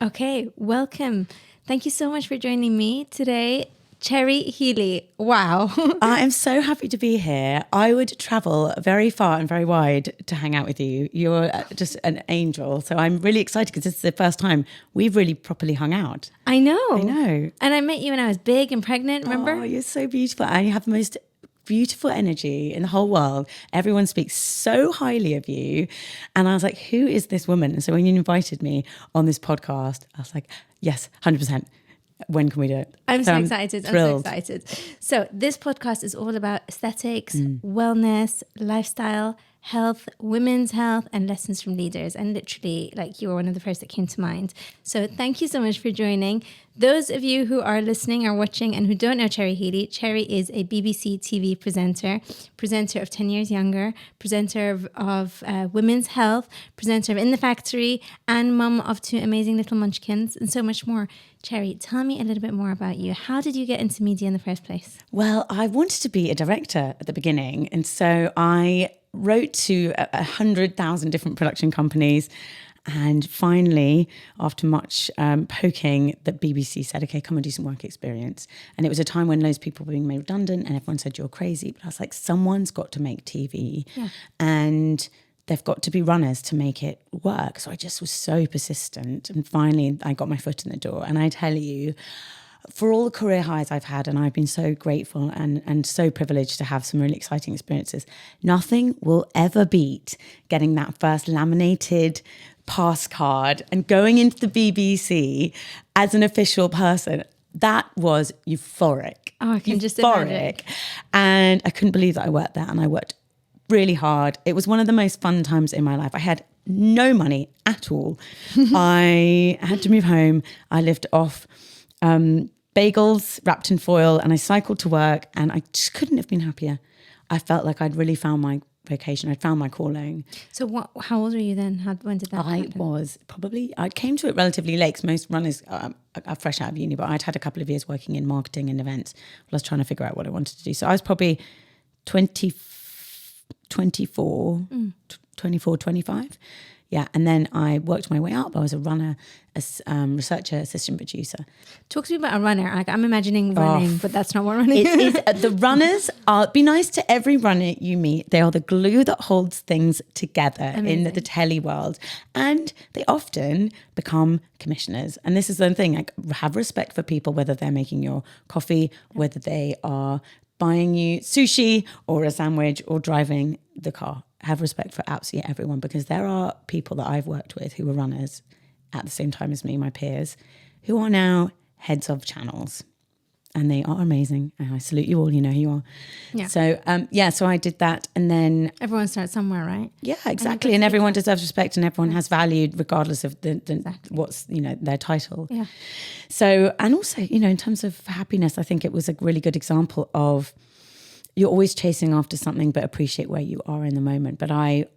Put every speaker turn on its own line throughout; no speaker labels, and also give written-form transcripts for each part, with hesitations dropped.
Okay, welcome. Thank you so much for joining me today, Cherry Healey. Wow.
I am so happy to be here. I would travel very far and very wide to hang out with you. You're just an angel. So I'm really excited because this is the first time we've really properly hung out.
I know. And I met you when I was big and pregnant, remember?
Oh, you're so beautiful. And you have the most beautiful energy in the whole world. Everyone speaks so highly of you. And I was like, who is this woman? And so when you invited me on this podcast, I was like, yes, 100%. When can we do it?
I'm so excited. So this podcast is all about aesthetics, wellness, lifestyle, health, women's health, and lessons from leaders. And literally, like, you were one of the first that came to mind. So thank you so much for joining. Those of you who are listening or watching and who don't know Cherry Healey, Cherry is a BBC TV presenter of 10 Years Younger, presenter of Women's Health, presenter of In the Factory, and mum of 2 amazing little munchkins, and so much more. Cherry, tell me a little bit more about you. How did you get into media in the first place?
Well, I wanted to be a director at the beginning. And so I wrote to 100,000 different production companies. And finally, after much poking, the BBC said, okay, come and do some work experience. And it was a time when loads of people were being made redundant and everyone said, you're crazy. But I was like, someone's got to make TV. Yeah. And they've got to be runners to make it work. So I just was so persistent. And finally, I got my foot in the door. And I tell you, for all the career highs I've had, and I've been so grateful and so privileged to have some really exciting experiences, nothing will ever beat getting that first laminated pass card and going into the BBC as an official person. That was euphoric.
Oh, I can just imagine.
And I couldn't believe that I worked there, and I worked really hard. It was one of the most fun times in my life. I had no money at all. I had to move home. I lived off bagels wrapped in foil, and I cycled to work, and I just couldn't have been happier. I felt like I'd really found my vocation. I'd found my calling.
So how old were you then? When did that happen?
I came to it relatively late, because most runners are fresh out of uni, but I'd had a couple of years working in marketing and events while I was trying to figure out what I wanted to do. So I was probably 24, 25. Yeah. And then I worked my way up. I was a runner, researcher, assistant producer.
Talk to me about a runner. Like, I'm imagining running, but that's not what running
is. The runners be nice to every runner you meet. They are the glue that holds things together. Amazing. In the telly world. And they often become commissioners. And this is the thing, like, have respect for people, whether they're making your coffee, whether they are buying you sushi or a sandwich or driving the car. Have respect for absolutely everyone, because there are people that I've worked with who were runners at the same time as me, my peers, who are now heads of channels, and they are amazing. And I salute you all. You know who you are. Yeah. So, so I did that, and then
everyone starts somewhere, right?
Yeah, exactly. And everyone deserves respect, and everyone has value regardless of what's their title. Yeah. So, and also, in terms of happiness, I think it was a really good example of, you're always chasing after something, but appreciate where you are in the moment. But I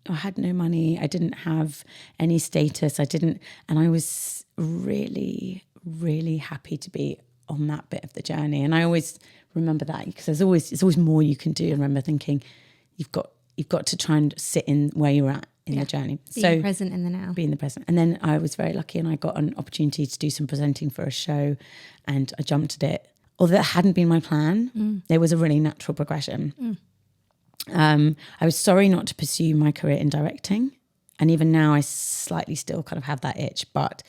had no money. I didn't have any status. And I was really, really happy to be on that bit of the journey. And I always remember that, because there's always more you can do. And remember thinking, you've got to try and sit in where you're at in the journey.
Being present in the now.
Being the present. And then I was very lucky, and I got an opportunity to do some presenting for a show, and I jumped at it. Although that hadn't been my plan, there was a really natural progression. I was sorry not to pursue my career in directing. And even now I slightly still kind of have that itch, but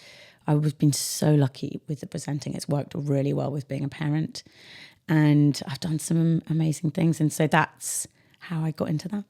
I've been so lucky with the presenting. It's worked really well with being a parent, and I've done some amazing things. And so that's how I got into that.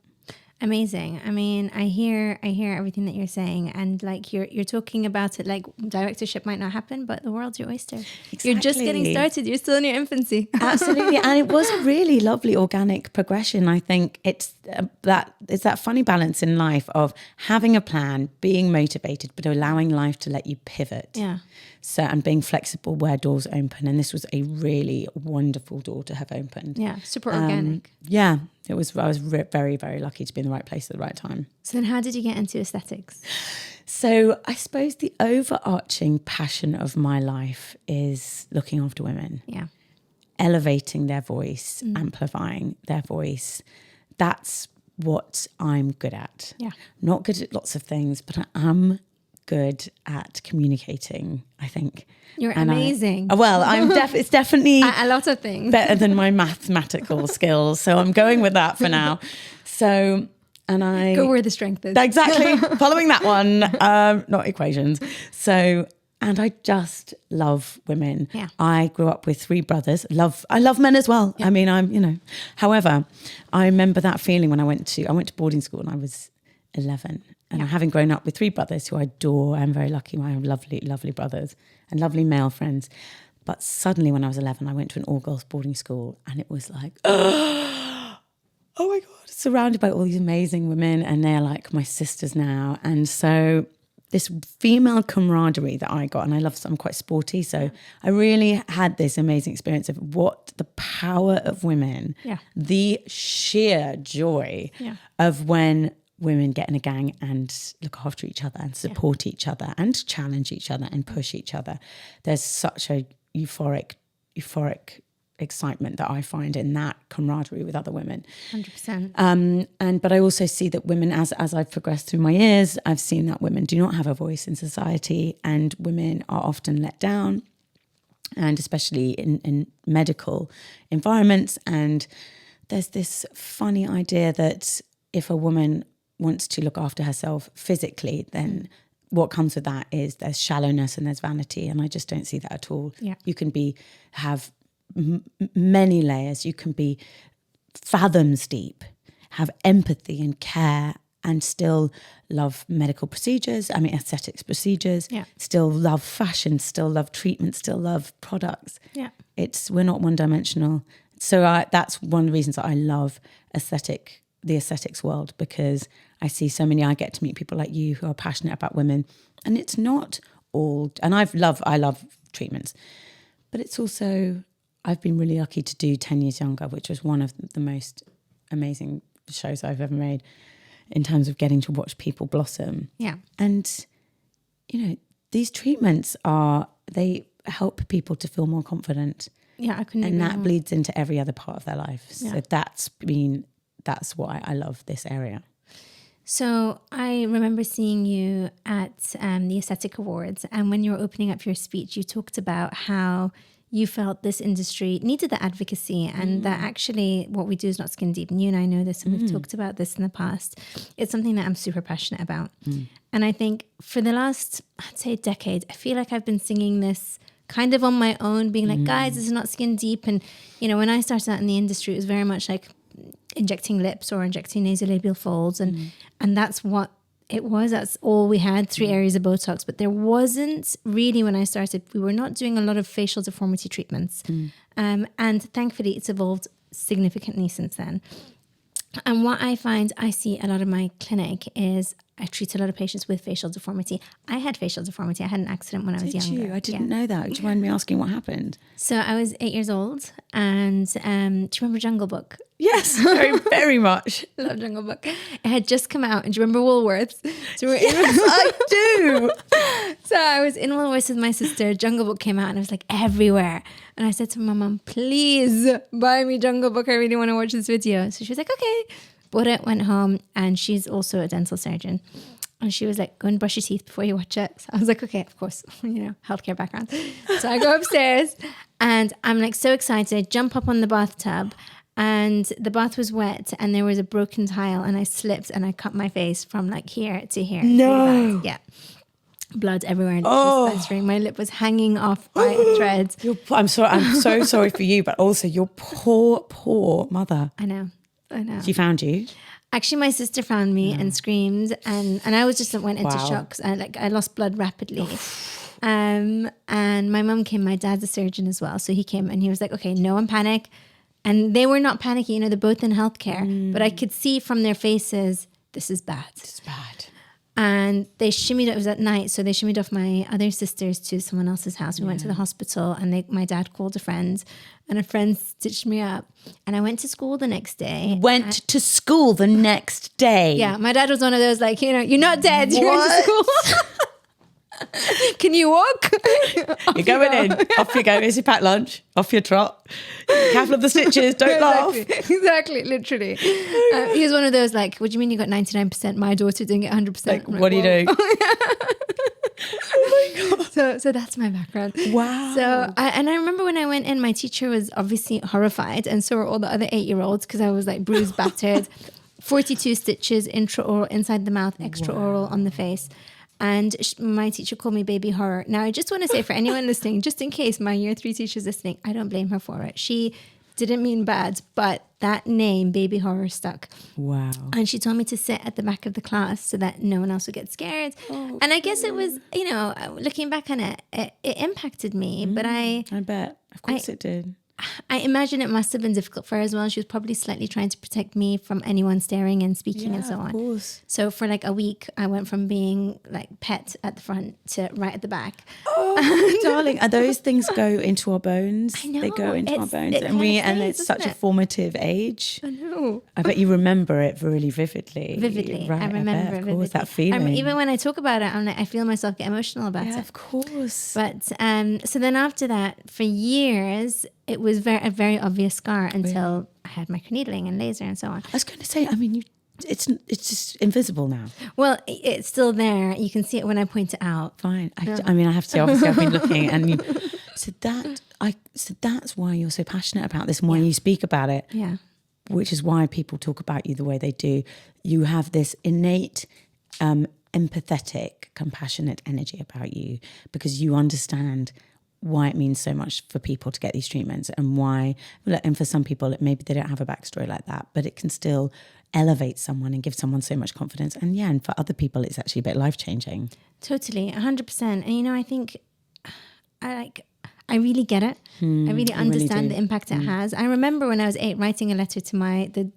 Amazing. I mean, I hear everything that you're saying, and like you're talking about it like directorship might not happen, but the world's your oyster. Exactly. You're just getting started. You're still in your infancy.
Absolutely. And it was a really lovely organic progression. I think it's that funny balance in life of having a plan, being motivated, but allowing life to let you pivot. Yeah. So, and being flexible where doors open. And this was a really wonderful door to have opened.
Yeah. Super organic.
Yeah. I was very, very lucky to be in the right place at the right time.
So then how did you get into aesthetics?
So I suppose the overarching passion of my life is looking after women. Yeah. Elevating their voice, amplifying their voice. That's what I'm good at. Yeah. Not good at lots of things, but I am good at communicating, I think.
You're amazing.
It's definitely
a lot of things
better than my mathematical skills. So I'm going with that for now. So, and I
go where the strength is.
Exactly. Following that one, not equations. So, and I just love women.
Yeah.
I grew up with 3 brothers. I love men as well. Yeah. I mean, however, I remember that feeling when I went to boarding school and I was 11. And having grown up with 3 brothers who I adore, I'm very lucky. I have lovely, lovely brothers and lovely male friends. But suddenly when I was 11, I went to an all-girls boarding school and it was like, oh my God, surrounded by all these amazing women and they're like my sisters now. And so this female camaraderie that I got, and I'm quite sporty, so I really had this amazing experience of what the power of women, the sheer joy of when women get in a gang and look after each other and support each other and challenge each other and push each other. There's such a euphoric excitement that I find in that camaraderie with other women.
100%.
But I also see that women, as I've progressed through my years, I've seen that women do not have a voice in society and women are often let down, and especially in medical environments. And there's this funny idea that if a woman wants to look after herself physically, then what comes with that is there's shallowness and there's vanity. And I just don't see that at all.
Yeah.
You can have many layers. You can be fathoms deep, have empathy and care, and still love medical procedures. I mean, aesthetics procedures. Yeah. Still love fashion. Still love treatment. Still love products.
Yeah.
We're not one-dimensional. So that's one of the reasons that I love the aesthetics world, because I see so many. I get to meet people like you who are passionate about women, and it's not all. And I love treatments, but it's also. I've been really lucky to do 10 Years Younger, which was one of the most amazing shows I've ever made in terms of getting to watch people blossom.
Yeah.
And, these treatments they help people to feel more confident.
Yeah, I couldn't.
And that bleeds into every other part of their life. So that's why I love this area.
So I remember seeing you at the Aesthetic Awards, and when you were opening up your speech, you talked about how you felt this industry needed the advocacy and that actually what we do is not skin deep. And you and I know this, and we've talked about this in the past. It's something that I'm super passionate about. And I think for the last, I'd say decade, I feel like I've been singing this kind of on my own, being like, guys, this is not skin deep. And, when I started out in the industry, it was very much like injecting lips or injecting nasolabial folds. And that's what it was. That's all we had, 3 areas of Botox. But there wasn't really, when I started, we were not doing a lot of facial deformity treatments. And thankfully, it's evolved significantly since then. And what I find, I see a lot of my clinic is I treat a lot of patients with facial deformity. I had facial deformity. I had an accident when I was younger.
Did you? I didn't know that. Do you mind me asking what happened?
So I was 8 years old. And do you remember Jungle Book?
Yes, very, very much.
Love Jungle Book. It had just come out. And do you remember Woolworths? So
yes, I do.
So I was in Woolworths with my sister. Jungle Book came out and it was like everywhere. And I said to my mum, please buy me Jungle Book. I really want to watch this video. So she was like, okay. Bought it, went home, and she's also a dental surgeon. And she was like, go and brush your teeth before you watch it. So I was like, okay, of course, healthcare background. So I go upstairs and I'm like so excited. I jump up on the bathtub and the bath was wet and there was a broken tile and I slipped and I cut my face from like here to here.
No.
Yeah. Blood everywhere. And my lip was hanging off by a thread.
I'm sorry. I'm so sorry for you, but also your poor mother.
I know.
She found you?
Actually, my sister found me and screamed, and I was just went into shock. I lost blood rapidly. And my mum came. My dad's a surgeon as well, so he came and he was like, "Okay, no one panic." And they were not panicking. They're both in healthcare, but I could see from their faces, this is bad.
This is bad.
And they shimmied. It was at night, so they shimmied off my other sisters to someone else's house. We went to the hospital, and my dad called a friend, and a friend stitched me up. And I went to school the next day.
Yeah,
my dad was one of those like, you're not dead. You're in school. Can you walk?
You're going in. Off you go. Here's your packed lunch. Off your trot. Careful of the stitches. Don't laugh.
Exactly. Literally. He was one of those like, what do you mean you got 99%? My daughter didn't get 100%.
Like, what do you do? Oh my God.
So that's my background.
Wow.
So I remember when I went in, my teacher was obviously horrified, and so were all the other 8-year-olds, because I was like bruised, battered, 42 stitches intraoral inside the mouth, extraoral on the face. And my teacher called me baby horror. Now, I just want to say, for anyone listening, just in case my year 3 teacher's listening, I don't blame her for it. She didn't mean bad, but that name, baby horror, stuck.
Wow.
And she told me to sit at the back of the class so that no one else would get scared. And I guess it was, looking back on it, it impacted me. But I
bet. Of course it did.
I imagine it must have been difficult for her as well. She was probably slightly trying to protect me from anyone staring and speaking and so on.
Of course.
So for like a week, I went from being like pet at the front to right at the back.
Oh, darling, those things go into our bones.
I know.
They go into our bones,
And
it's such a formative age.
I know.
I bet you remember it really vividly. Right,
I remember it vividly.
That feeling.
Even when I talk about it, I'm like, I feel myself get emotional about it.
Yeah, of course.
But so then after that, for years, it was a very obvious scar until I had microneedling and laser and so on.
I was going to say, I mean, it's just invisible now.
Well, it's still there. You can see it when I point it out.
Fine. I have to. Obviously, I've been looking, and so that's why you're so passionate about this, and why you speak about it.
Yeah.
Which is why people talk about you the way they do. You have this innate, empathetic, compassionate energy about you, because you understand why it means so much for people to get these treatments, and why, and for some people, maybe they don't have a backstory like that, but it can still elevate someone and give someone so much confidence. And for other people, it's actually a bit life-changing.
Totally, 100%. And, I think I really get it. I really understand the impact it has. I remember when I was 8 writing a letter to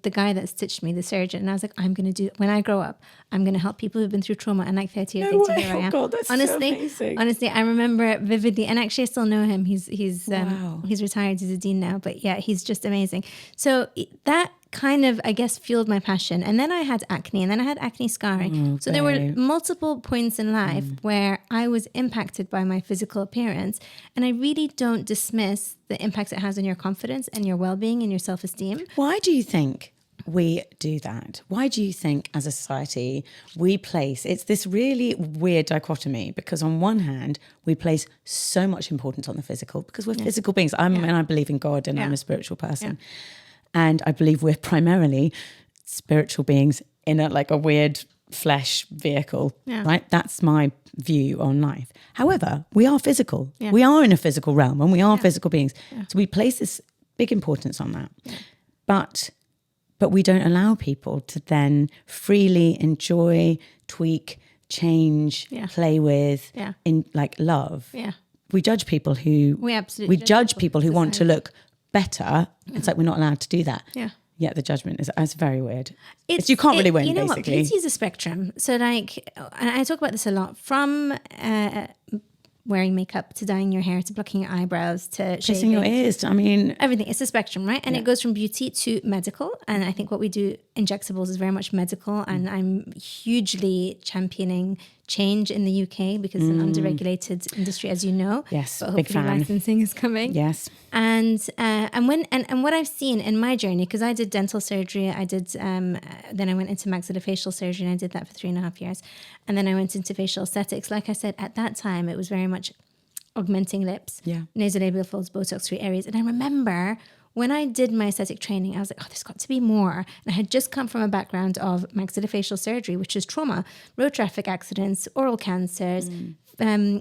the guy that stitched me, the surgeon, and I was like, I'm going to do, when I grow up, I'm going to help people who've been through trauma. And like 30 years later, here I am.
God, that's
honestly,
so amazing.
Honestly, I remember it vividly. And actually, I still know him. He's retired. He's a dean now. But yeah, he's just amazing. So that kind of, I guess, fueled my passion. And then I had acne, and then I had acne scarring. So there were multiple points in life where I was impacted by my physical appearance. And I really don't dismiss the impact it has on your confidence and your well-being and your self-esteem.
Why do you think we do that? Why do you think as a society we place, it's this really weird dichotomy, because on one hand we place so much importance on the physical because we're physical beings. And I believe in God, and I'm a spiritual person. And I believe we're primarily spiritual beings in a weird flesh vehicle, right? That's my view on life. However, we are physical. Yeah. We are in a physical realm, and we are physical beings. Yeah. So we place this big importance on that. Yeah. But we don't allow people to then freely enjoy, tweak, change, play with, in love. Yeah. We judge people who we judge people who want to look better. It's like we're not allowed to do that. Yeah. Yeah, the judgment is very weird. You can't really win, basically.
What? Beauty is a spectrum. So and I talk about this a lot, from wearing makeup to dyeing your hair to plucking your eyebrows to
piercing your ears. I mean,
everything. It's a spectrum, right? And it goes from beauty to medical. And I think what we do, injectables, is very much medical. And I'm hugely championing change in the UK because it's an underregulated industry, as you know.
Yes,
but
big fan.
Licensing is coming.
Yes,
and what I've seen in my journey, because I did dental surgery, I did then I went into maxillofacial surgery, and I did that for 3.5 years, and then I went into facial aesthetics. Like I said, at that time, it was very much augmenting lips, nasolabial folds, Botox-free areas, and I remember, when I did my aesthetic training, I was like, oh, there's got to be more. And I had just come from a background of maxillofacial surgery, which is trauma, road traffic accidents, oral cancers,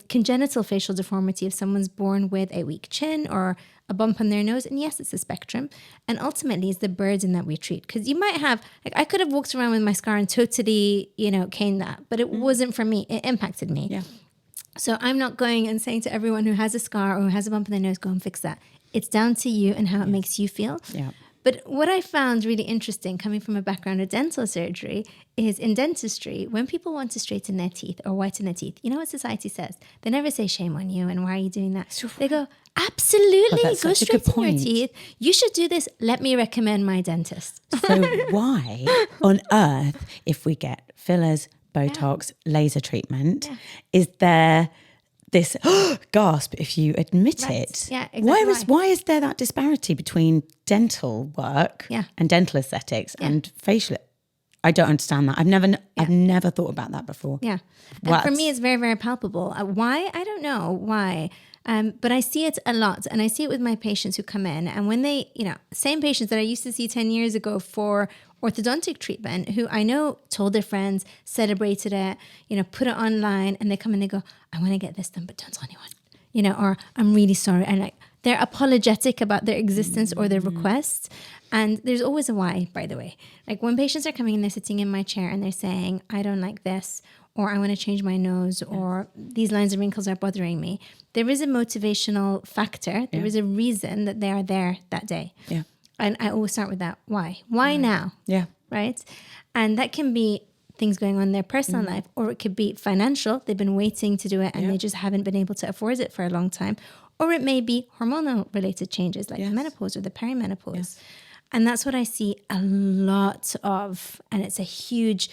congenital facial deformity if someone's born with a weak chin or a bump on their nose. And yes, it's a spectrum. And ultimately, it's the burden that we treat. Because you might have, I could have walked around with my scar and totally, caned that. But it wasn't for me. It impacted me. Yeah. So I'm not going and saying to everyone who has a scar or who has a bump on their nose, go and fix that. It's down to you and how it makes you feel. Yeah. But what I found really interesting, coming from a background of dental surgery, is in dentistry, when people want to straighten their teeth or whiten their teeth, you know what society says? They never say shame on you and why are you doing that? Sure. They go, absolutely, go straighten your teeth. You should do this. Let me recommend my dentist.
So why on earth, if we get fillers, Botox, laser treatment, is there this gasp if you admit it?
Yeah, exactly.
Why is there that disparity between dental work and dental aesthetics and facial? I don't understand that. I've never thought about that before.
Yeah. And for me, it's very, very palpable. Why? I don't know why. But I see it a lot, and I see it with my patients who come in, and when they, same patients that I used to see 10 years ago for orthodontic treatment, who I know told their friends, celebrated it, put it online, and they come and they go, I want to get this done, but don't tell anyone, or I'm really sorry. And they're apologetic about their existence or their requests. And there's always a why, by the way. Like when patients are coming and they're sitting in my chair and they're saying, I don't like this, or I want to change my nose, or these lines of wrinkles are bothering me. There is a motivational factor. There is a reason that they are there that day. Yeah. And I always start with that. Why? Why now? Yeah. Right? And that can be things going on in their personal life, or it could be financial. They've been waiting to do it and they just haven't been able to afford it for a long time. Or it may be hormonal related changes like the menopause or the perimenopause. Yes. And that's what I see a lot of. And it's a huge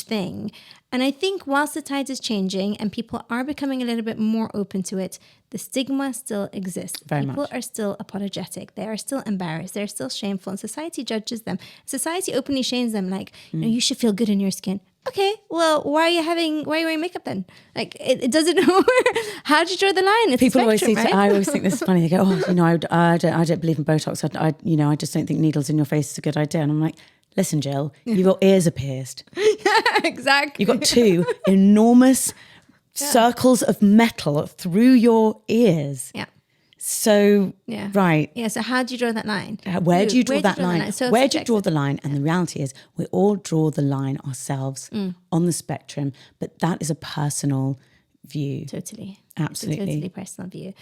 thing. And I think whilst the tide is changing and people are becoming a little bit more open to it, the stigma still exists. People are still apologetic. They are still embarrassed. They're still shameful. And society judges them. Society openly shames them like, you should feel good in your skin. Okay, well, why are you wearing makeup then? Like, it doesn't know how do you draw the line? It's
people
always
say,
right?
I always think this is funny. They go, I don't believe in Botox. I just don't think needles in your face is a good idea. And I'm like, listen, Jill, your ears are pierced.
Yeah, exactly.
You've got two enormous circles of metal through your ears. Yeah. So, right.
Yeah, so how do you draw that line?
Where do you draw that line? So where do you draw the line? And the reality is we all draw the line ourselves on the spectrum, but that is a personal view.
Totally.
Absolutely.
Totally personal view.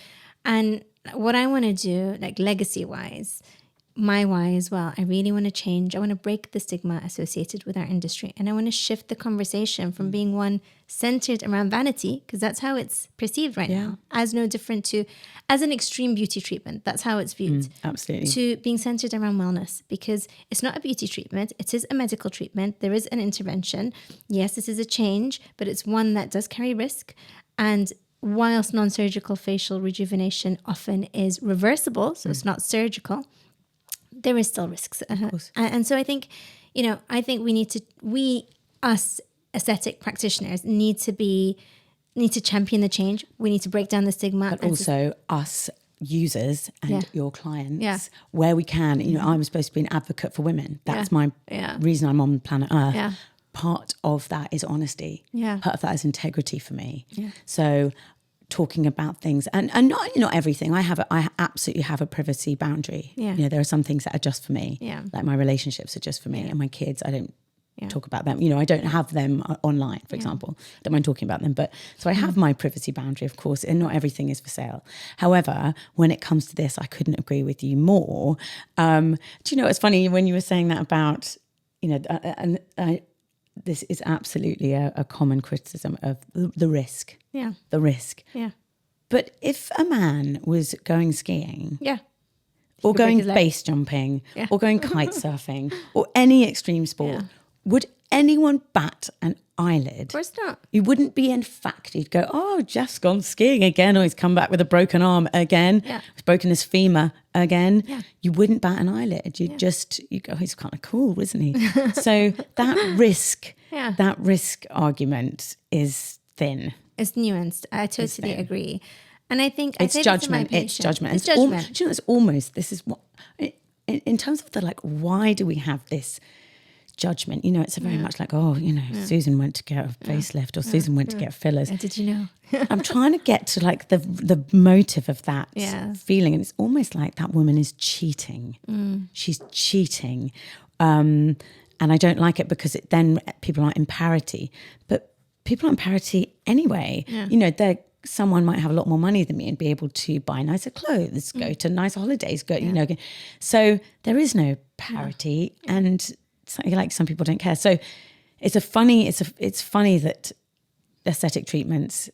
And what I want to do, like legacy-wise, my why as well, I really want to change. I want to break the stigma associated with our industry. And I want to shift the conversation from being one centered around vanity, because that's how it's perceived right now, as no different to, as an extreme beauty treatment. That's how it's viewed.
Absolutely.
To being centered around wellness, because it's not a beauty treatment. It is a medical treatment. There is an intervention. Yes, this is a change, but it's one that does carry risk. And whilst non-surgical facial rejuvenation often is reversible, so it's not surgical, there is still risks. And so I think, us aesthetic practitioners need to champion the change. We need to break down the stigma.
But also us users and your clients, where we can, I'm supposed to be an advocate for women. That's my reason I'm on planet Earth. Yeah. Part of that is honesty. Yeah. Part of that is integrity for me. Yeah. So talking about things and not everything. I absolutely have a privacy boundary. Yeah. There are some things that are just for me. Yeah. Like my relationships are just for me, and my kids, I don't talk about them. I don't have them online, for example. Don't mind talking about them. But so I have my privacy boundary, of course, and not everything is for sale. However, when it comes to this, I couldn't agree with you more. Do you know, it's funny when you were saying that about, this is absolutely a common criticism of the risk. Yeah. The risk. Yeah. But if a man was going skiing, or going base jumping, or going kite surfing, or any extreme sport, would anyone bat an eyelid? Of
course not.
You wouldn't be in fact. You'd go, oh, Jeff's gone skiing again, or he's come back with a broken arm again. Yeah. He's broken his femur again. Yeah. You wouldn't bat an eyelid. You go, he's kind of cool, isn't he? So that risk argument is thin.
It's nuanced. I totally agree. And I think
it's judgment. It's judgment. It's judgment. It's almost, this is what, in terms of the why do we have this judgment? It's very much like, Susan went to get a facelift, or Susan went to get fillers.
Did you know?
I'm trying to get to the motive of that feeling, and it's almost like that woman is cheating. She's cheating, and I don't like it because then people aren't in parity. But people aren't in parity anyway. Yeah. Someone might have a lot more money than me and be able to buy nicer clothes, go to nicer holidays, so there is no parity, and like some people don't care. So it's funny that aesthetic treatments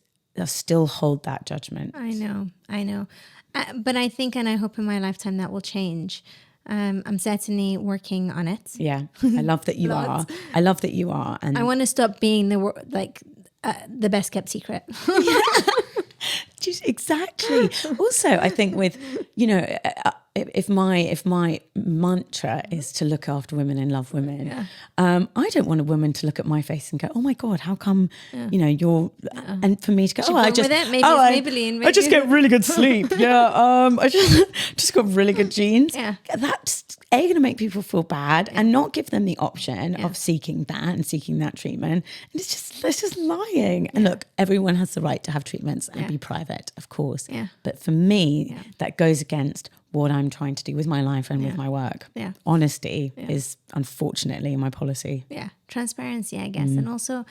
still hold that judgment.
I know. But I think, and I hope in my lifetime that will change. I'm certainly working on it.
Yeah, I love that you are. I love that you are. And
I want to stop being the best kept secret.
Exactly. Also, I think with, if my mantra is to look after women and love women, I don't want a woman to look at my face and go, "Oh my God, how come you're?" And for me to go, "Oh, I just I just get really good sleep. I just got really good genes."
Yeah.
That's going to make people feel bad and not give them the option of seeking that and seeking that treatment. And it's just lying. And look, everyone has the right to have treatments and be private, of course.
Yeah.
But for me, that goes against what I'm trying to do with my life and with my work.
Yeah.
Honesty is unfortunately my policy.
Yeah. Transparency, I guess. And also,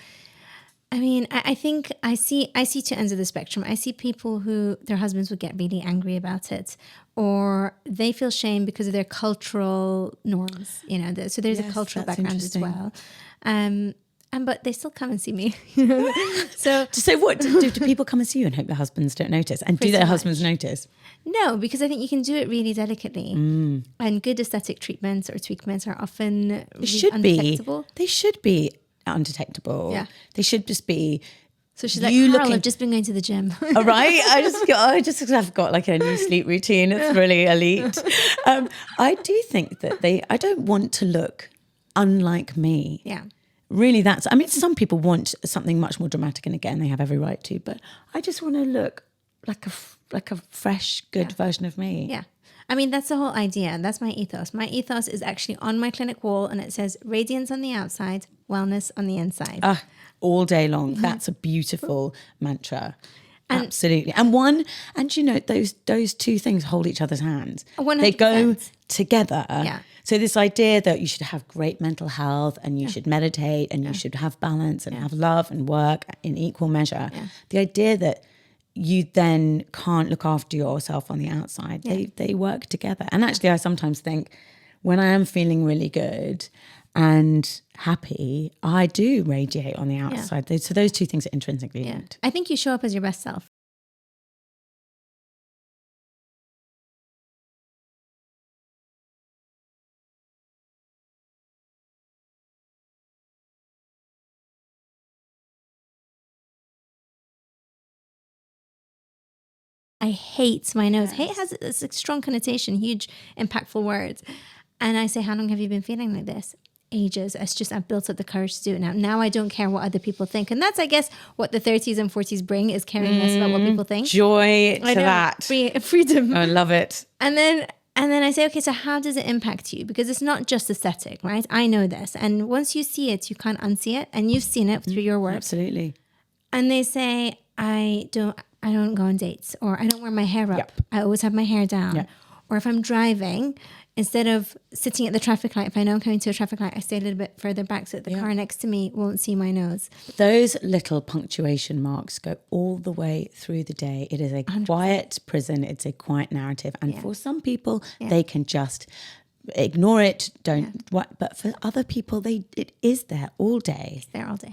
I mean, I think I see two ends of the spectrum. I see people who their husbands would get really angry about it, or they feel shame because of their cultural norms, so there's a cultural background as well. But they still come and see me. So
what do people come and see you and hope their husbands don't notice? And do their husbands notice?
No, because I think you can do it really delicately. And good aesthetic treatments or tweakments are often undetectable.
They should be undetectable.
Yeah.
They should just be.
So she's like, Carl, I've just been going to the gym.
All right. I've got like a new sleep routine. It's really elite. I do think that I don't want to look unlike me.
Yeah.
Really, some people want something much more dramatic, and again, they have every right to, but I just want to look like a fresh, good version of me.
Yeah. I mean, that's the whole idea. And that's my ethos. My ethos is actually on my clinic wall, and it says radiance on the outside, wellness on the inside.
All day long. That's a beautiful mantra. Absolutely. And those two things hold each other's hands.
100%.
They go together.
Yeah.
So this idea that you should have great mental health and you should meditate and you should have balance and have love and work in equal measure. Yeah. The idea that you then can't look after yourself on the outside. They work together. And actually, I sometimes think when I am feeling really good and happy, I do radiate on the outside. Yeah. So those two things are intrinsically linked.
I think you show up as your best self. I hate my nose. Hate has a strong connotation, huge, impactful words. And I say, how long have you been feeling like this? Ages. I've built up the courage to do it now. Now I don't care what other people think. And that's, I guess, what the 30s and 40s bring, is caring less about what people think.
Joy to that.
Freedom.
I love it.
And then I say, okay, so how does it impact you? Because it's not just aesthetic, right? I know this. And once you see it, you can't unsee it. And you've seen it through your work.
Absolutely.
And they say, I don't go on dates, or I don't wear my hair up. Yep. I always have my hair down. Yep. Or if I'm driving, instead of sitting at the traffic light, if I know I'm coming to a traffic light, I stay a little bit further back so that the car next to me won't see my nose.
Those little punctuation marks go all the way through the day. It is a 100%. Quiet prison. It's a quiet narrative. And for some people, they can just ignore it, but for other people, it is there all day.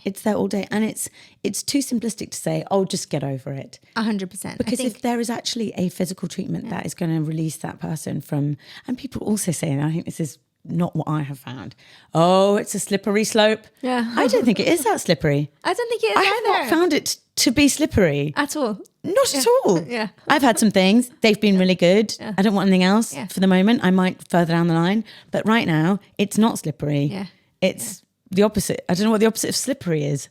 It's there all day. And it's too simplistic to say, oh, just get over it.
100%.
Because if there is actually a physical treatment that is going to release that person from, and people also say, and I think this is not what I have found, oh, it's a slippery slope.
Yeah.
I don't think it is that slippery.
I don't think it is
I have not found it to be slippery.
At all.
Not at all.
Yeah.
I've had some things. They've been really good. Yeah. I don't want anything else for the moment. I might further down the line. But right now, it's not slippery. Yeah. It's the opposite. I don't know what the opposite of slippery is.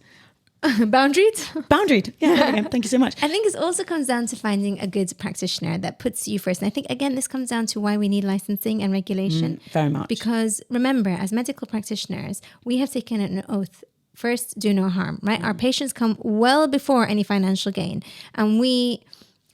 Boundaried. Yeah. Thank you so much.
I think it also comes down to finding a good practitioner that puts you first. And I think, again, this comes down to why we need licensing and regulation.
Very much.
Because remember, as medical practitioners, we have taken an oath. First, do no harm, right? Our patients come well before any financial gain. And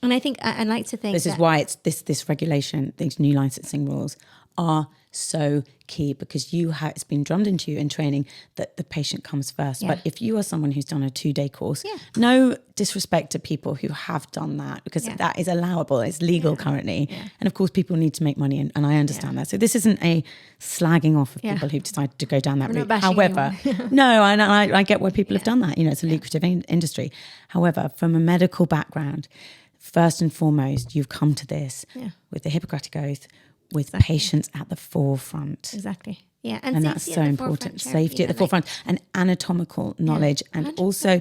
I think, I like to think
this is why it's this regulation, these new licensing rules are so key, because it's been drummed into you in training that the patient comes first. Yeah. But if you are someone who's done a 2-day course, no disrespect to people who have done that, because that is allowable, it's legal currently. Yeah. And of course, people need to make money, and I understand that. So this isn't a slagging off of people who've decided to go down that route. However, no, I get why people have done that. It's a lucrative industry. However, from a medical background, first and foremost, you've come to this with the Hippocratic Oath, with patients at the forefront.
Exactly. Yeah.
And that's so important. Safety at the forefront, and anatomical knowledge. And also,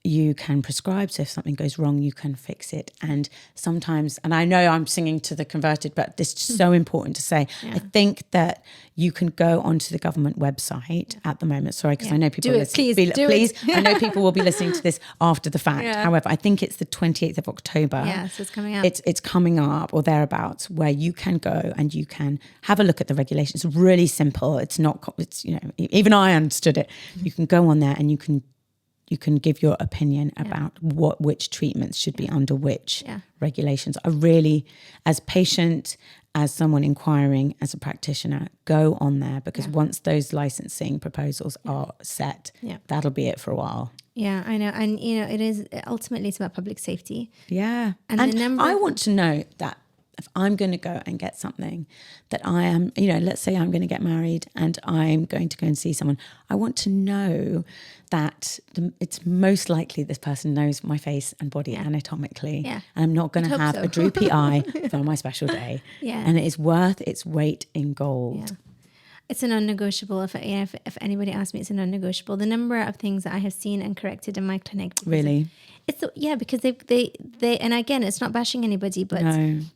you can prescribe. So if something goes wrong, you can fix it. And sometimes, and I know I'm singing to the converted, but this is so important to say. I think that you can go onto the government website at the moment. Sorry, because I know people please. I know people will be listening to this after the fact. However, I think it's the 28th of October.
Yeah, so it's coming up.
It's coming up or thereabouts, where you can go and you can have a look at the regulations. It's really simple. It's not, it's, you know, even I understood it. You can go on there and you can give your opinion about which treatments should be under which regulations. I really, as patient, as someone inquiring, as a practitioner, go on there, because once those licensing proposals are set, that'll be it for a while.
Yeah, I know. And, you know, it is ultimately it's about public safety.
Yeah. And I want to know that if I'm going to go and get something that I am, you know, let's say I'm going to get married and I'm going to go and see someone, I want to know that it's most likely this person knows my face and body anatomically. Yeah. And I'm not going to have a droopy eye for my special day. Yeah. And it is worth its weight in gold. Yeah.
It's a non-negotiable. If anybody asks me, it's a non-negotiable. The number of things that I have seen and corrected in my clinic.
Really?
Because they and again, it's not bashing anybody, but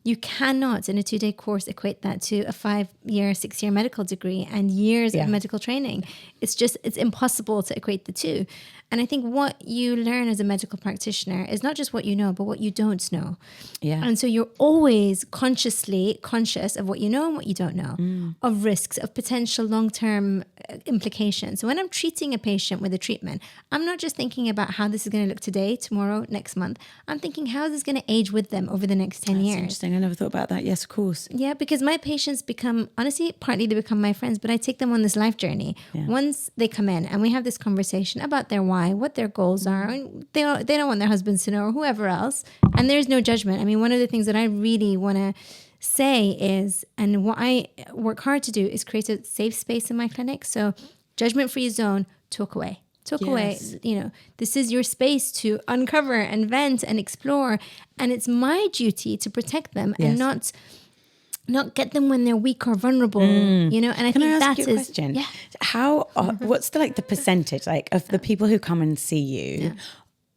you cannot in a 2-day course equate that to a 5-year, 6-year medical degree and years of medical training. It's impossible to equate the two. And I think what you learn as a medical practitioner is not just what you know, but what you don't know. Yeah. And so you're always consciously conscious of what you know and what you don't know, of risks, of potential long-term implications. So when I'm treating a patient with a treatment, I'm not just thinking about how this is going to look today, tomorrow, next month. I'm thinking, how is this going to age with them over the next 10 years?
Interesting. I never thought about that. Yes, of course.
Yeah, because my patients become, honestly, partly they become my friends, but I take them on this life journey. Yeah. Once they come in and we have this conversation about their why, what their goals are, and they don't want their husbands to know or whoever else. And there's no judgment. I mean, one of the things that I really want to say is, and what I work hard to do is create a safe space in my clinic. So judgment-free zone, talk away. Talk away, you know, this is your space to uncover and vent and explore. And it's my duty to protect them and not get them when they're weak or vulnerable, you know. And I think that is a
question. Yeah. How? What's the percentage of the people who come and see you? Yeah.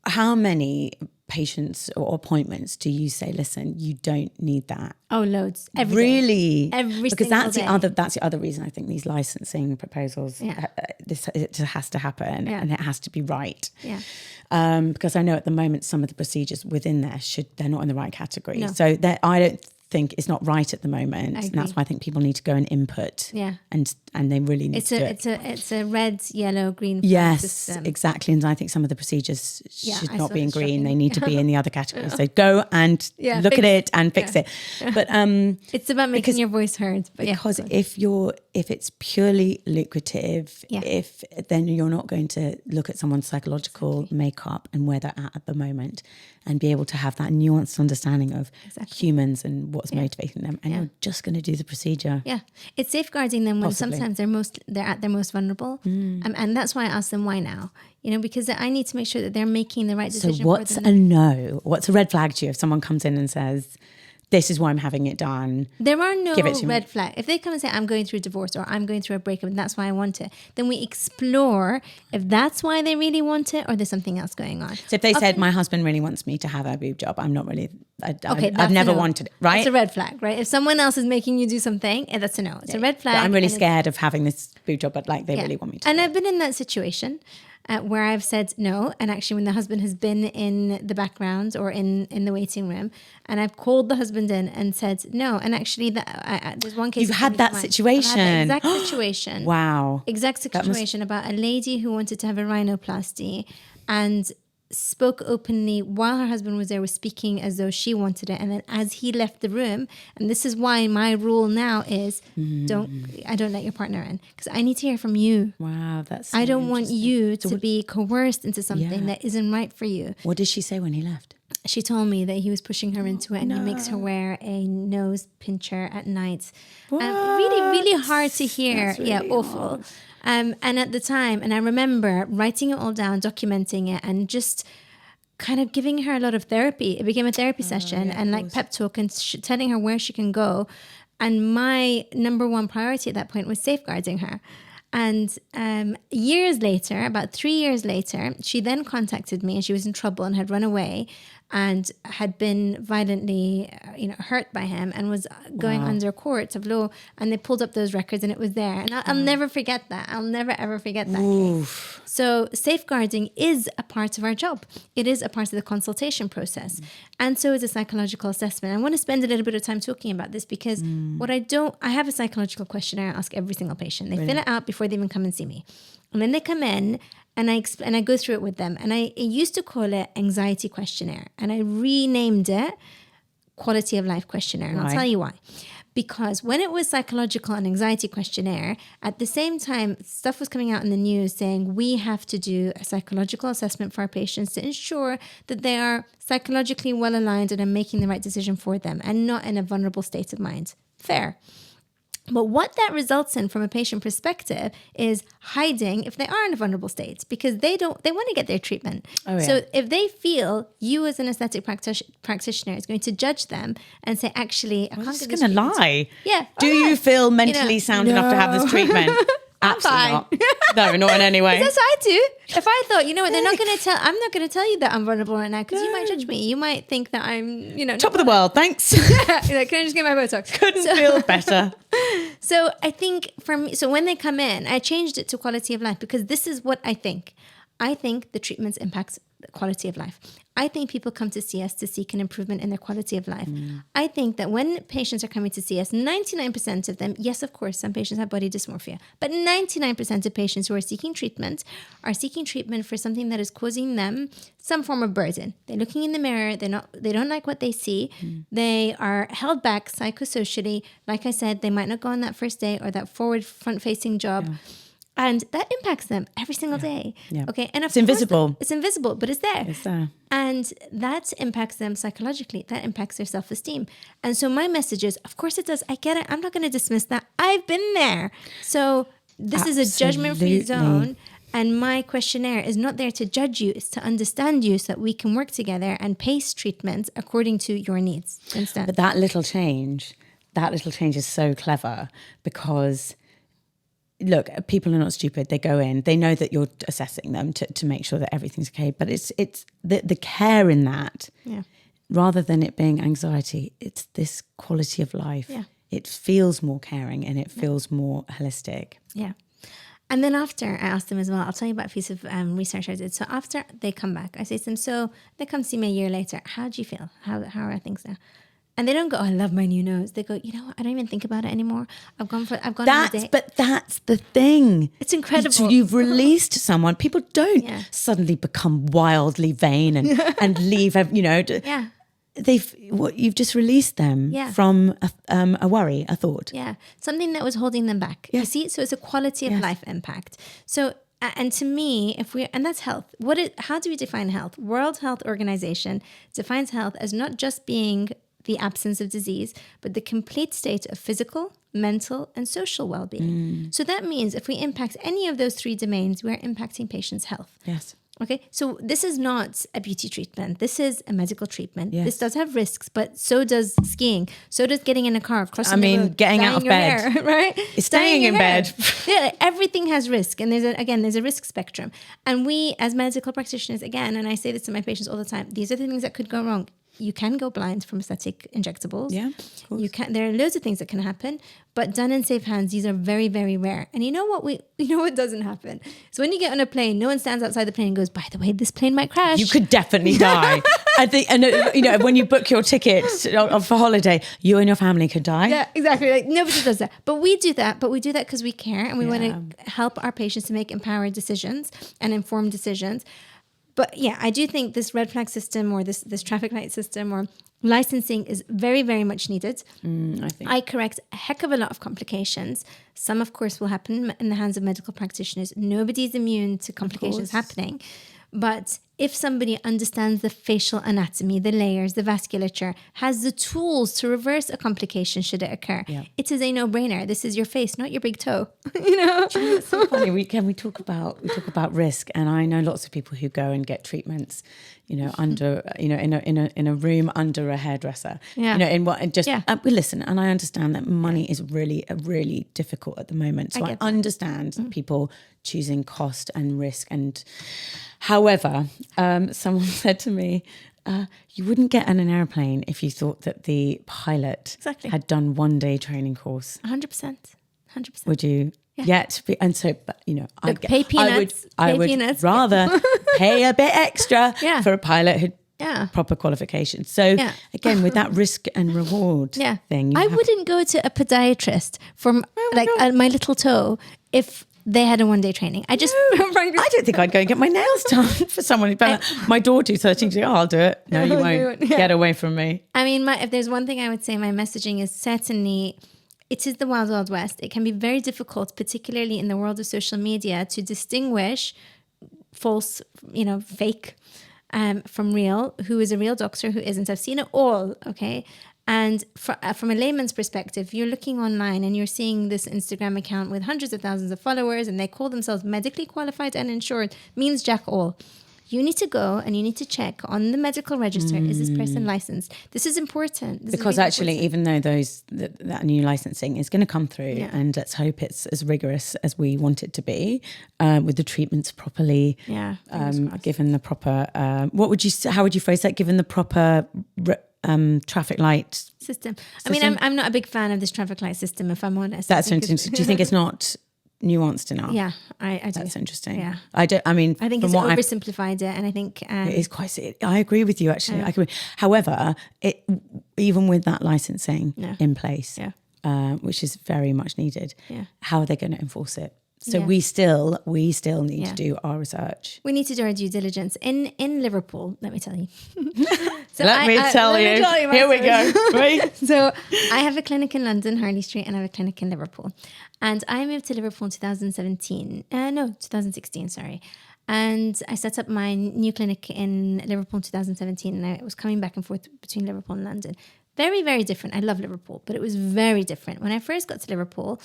How many patients or appointments do you say, listen, you don't need that?
Oh, loads.
Really?
Every
because
that's
day. That's the other reason I think these licensing proposals, it has to happen and it has to be right. Yeah. Because I know at the moment some of the procedures within there they're not in the right category. No. So I don't think it's not right at the moment, and that's why I think people need to go and input. Yeah, and they really need to do it.
It's a red, yellow, green.
Yes,
system.
Exactly. And I think some of the procedures should not be in green; they need to be in the other categories. So go and look at it and fix it. But
it's about making your voice heard. But
because if it's purely lucrative, then you're not going to look at someone's psychological makeup and where they're at the moment, and be able to have that nuanced understanding of humans and what's motivating them, and you're just going to do the procedure. Yeah,
it's safeguarding them when sometimes they're at their most vulnerable, and that's why I ask them why now. You know, because I need to make sure that they're making the right decision.
So what's a no? What's a red flag to you if someone comes in and says, this is why I'm having it done?
There are no red flags. If they come and say, I'm going through a divorce or I'm going through a breakup and that's why I want it, then we explore if that's why they really want it or there's something else going on.
So if they said, my husband really wants me to have a boob job, I'm not really, I've never wanted it, right?
It's a red flag, right? If someone else is making you do something, that's a no. It's a red flag.
But I'm really scared of having this boob job, but they really want me to.
And I've been in that situation. Where I've said no, and actually when the husband has been in the background or in the waiting room, and I've called the husband in and said no, and actually there's one case.
You've had that situation.
I've had that exact situation.
Wow.
Exact situation about a lady who wanted to have a rhinoplasty and spoke openly while her husband was there, was speaking as though she wanted it, and then as he left the room, and this is why my rule now is I don't let your partner in, because I need to hear from you.
Wow, that's so
I don't want you to be coerced into something that isn't right for you.
What did she say when he left?
She told me that he was pushing her into it, and he makes her wear a nose pincher at night. Really, really hard to hear. Really awful. Hard. And at the time, and I remember writing it all down, documenting it, and just kind of giving her a lot of therapy. It became a therapy session and pep talk and telling her where she can go. And my number one priority at that point was safeguarding her. And years later, about 3 years later, she then contacted me, and she was in trouble and had run away and had been violently hurt by him, and was going under courts of law, and they pulled up those records, and it was there. And I'll never forget that. I'll never ever forget that case. So safeguarding is a part of our job. It is a part of the consultation process. And so is a psychological assessment. I want to spend a little bit of time talking about this, because I have a psychological questionnaire I ask every single patient. They fill it out before they even come and see me. And then they come in, and I go through it with them. And I used to call it anxiety questionnaire, and I renamed it quality of life questionnaire. And I'll tell you why. Because when it was psychological and anxiety questionnaire, at the same time, stuff was coming out in the news saying we have to do a psychological assessment for our patients to ensure that they are psychologically well aligned and are making the right decision for them and not in a vulnerable state of mind. Fair. But what that results in from a patient perspective is hiding if they are in a vulnerable state, because they want to get their treatment. So if they feel you as an aesthetic practitioner is going to judge them and say, actually, I can't give this treatment.
Going to lie.
Yeah.
Do you feel mentally sound enough to have this treatment? Absolutely not. No, not in any way.
That's what I do. If I thought, you know what, I'm not going to tell you that I'm vulnerable right now, because you might judge me. You might think that I'm,
top of the world, thanks.
Can I just get my Botox?
Couldn't feel better.
So I think for me, so when they come in, I changed it to quality of life, because this is what I think. I think the treatments impact the quality of life. I think people come to see us to seek an improvement in their quality of life. I think that when patients are coming to see us, 99% of them, yes, of course, some patients have body dysmorphia, but 99% of patients who are seeking treatment for something that is causing them some form of burden. They're looking in the mirror. They don't like what they see. They are held back psychosocially. Like I said, they might not go on that first day or that forward front-facing job. Yeah. And that impacts them every single day. Yeah. Okay. And
it's invisible.
It's invisible, but it's there.
It's there.
And that impacts them psychologically. That impacts their self-esteem. And so my message is, of course it does. I get it. I'm not going to dismiss that. I've been there. So this is a judgment-free zone. And my questionnaire is not there to judge you. It's to understand you so that we can work together and pace treatments according to your needs. Instead.
But that little change is so clever, because look, people are not stupid. They go in, they know that you're assessing them to make sure that everything's okay. But it's the care in that, rather than it being anxiety, it's this quality of life. Yeah. It feels more caring and it feels more holistic. Yeah.
And then after, I asked them as well, I'll tell you about a piece of research I did. So after they come back, I say to them, so they come see me a year later. How do you feel? How are things now? And they don't go, oh, I love my new nose. They go, you know what? I don't even think about it anymore. I've gone on a date.
But that's the thing.
It's incredible.
So you've released someone. People don't suddenly become wildly vain and leave, you've just released them from a worry, a thought.
Yeah. Something that was holding them back. Yeah. You see? So it's a quality of life impact. So, and to me, and that's health. How do we define health? World Health Organization defines health as not just being the absence of disease, but the complete state of physical, mental, and social well-being. So that means if we impact any of those three domains, we're impacting patients' health.
Yes.
Okay, so this is not a beauty treatment. This is a medical treatment. Yes. This does have risks, but so does skiing. So does getting in a car, crossing the road,
getting out of bed,
hair, right?
Staying in bed.
Yeah, everything has risk, and there's a risk spectrum. And we, as medical practitioners, again, and I say this to my patients all the time, these are the things that could go wrong. You can go blind from aesthetic injectables. Yeah, of course. There are loads of things that can happen, but done in safe hands, these are very, very rare. And you know what doesn't happen? So when you get on a plane, no one stands outside the plane and goes, by the way, this plane might crash.
You could definitely die. When you book your ticket for holiday, you and your family could die.
Yeah, exactly. Like nobody does that. But we do that because we care and we want to help our patients to make empowered decisions and informed decisions. But yeah, I do think this red flag system or this traffic light system or licensing is very, very much needed. I correct a heck of a lot of complications. Some, of course, will happen in the hands of medical practitioners. Nobody's immune to complications happening. But if somebody understands the facial anatomy, the layers, the vasculature, has the tools to reverse a complication should it occur, it is a no-brainer. This is your face, not your big toe.
It's so funny. We talk about risk, and I know lots of people who go and get treatments, under in a room under a hairdresser. Listen, and I understand that money is really difficult at the moment. So I understand people choosing cost and risk. And however, someone said to me, you wouldn't get on an airplane if you thought that the pilot had done 1 day training course.
100%.
Would you? Yeah. And so, but
pay peanuts.
I would rather pay a bit extra for a pilot who proper qualifications. So again, with that risk and reward thing,
I wouldn't go to a podiatrist for my little toe if they had a 1 day training. I
don't think I'd go and get my nails done for someone. My daughter who's 13, she's like, I'll do it. No, you won't. Get away from me.
I mean, if there's one thing I would say, my messaging is certainly, it is the wild, wild west. It can be very difficult, particularly in the world of social media, to distinguish false, fake from real, who is a real doctor, who isn't. I've seen it all, okay? And from a layman's perspective, you're looking online and you're seeing this Instagram account with hundreds of thousands of followers and they call themselves medically qualified and insured, means jack all. You need to go and you need to check on the medical register. Is this person licensed? This is important.
Because actually, even though that new licensing is going to come through, and let's hope it's as rigorous as we want it to be, with the treatments properly, given the proper, how would you phrase that? Given the proper traffic light
system. I mean, I'm not a big fan of this traffic light system, if I'm honest.
That's interesting. Do you think it's not nuanced enough?
Yeah, I do.
That's interesting.
Yeah,
I think
it's oversimplified it, and I think
it is quite. I agree with you actually. I agree. However, even with that licensing in place, which is very much needed, how are they going to enforce it? So we still need to do our research.
We need to do our due diligence in Liverpool. Let me tell you.
Let me tell you. Here we go. Right.
So I have a clinic in London, Harley Street, and I have a clinic in Liverpool. And I moved to Liverpool in 2016. Sorry. And I set up my new clinic in Liverpool in 2017, and I was coming back and forth between Liverpool and London. Very, very different. I love Liverpool, but it was very different. When I first got to Liverpool,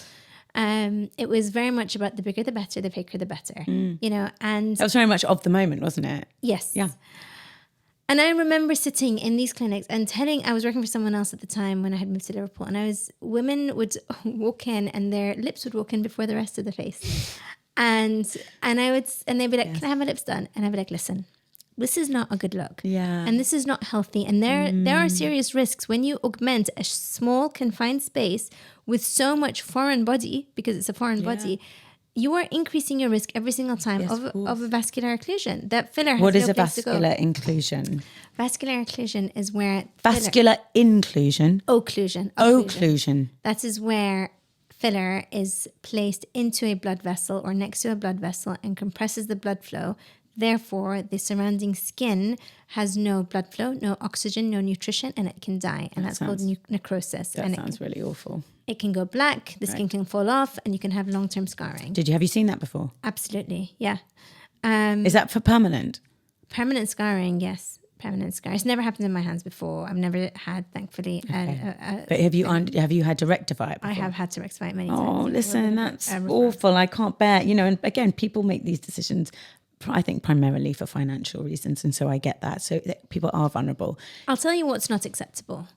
it was very much about the bigger the better, the faker the better, and that
was very much of the moment, wasn't it?
Yes.
Yeah.
And I remember sitting in these clinics and I was working for someone else at the time when I had moved to Liverpool, and women would walk in and their lips would walk in before the rest of the face. And they'd be like, can I have my lips done? And I'd be like, listen, this is not a good look.
Yeah.
And this is not healthy. And there are serious risks when you augment a small confined space with so much foreign body, because it's a foreign body. You are increasing your risk every single time of a vascular occlusion. That filler has
What
no
is a
place to go.
vascular inclusion?
Vascular occlusion is where...
Vascular inclusion?
Occlusion. That is where filler is placed into a blood vessel or next to a blood vessel and compresses the blood flow. Therefore, the surrounding skin has no blood flow, no oxygen, no nutrition, and it can die. And that's called necrosis.
That sounds really awful.
It can go black, the skin can fall off, and you can have long-term scarring.
Have you seen that before?
Absolutely, yeah.
Is that for permanent?
Permanent scarring, yes. Permanent scar. It's never happened in my hands before. I've never had, thankfully.
But have you had to rectify it before?
I have had to rectify it many times.
Oh, listen, that's awful. I can't bear, and again, people make these decisions, I think, primarily for financial reasons. And so I get that. So people are vulnerable.
I'll tell you what's not acceptable.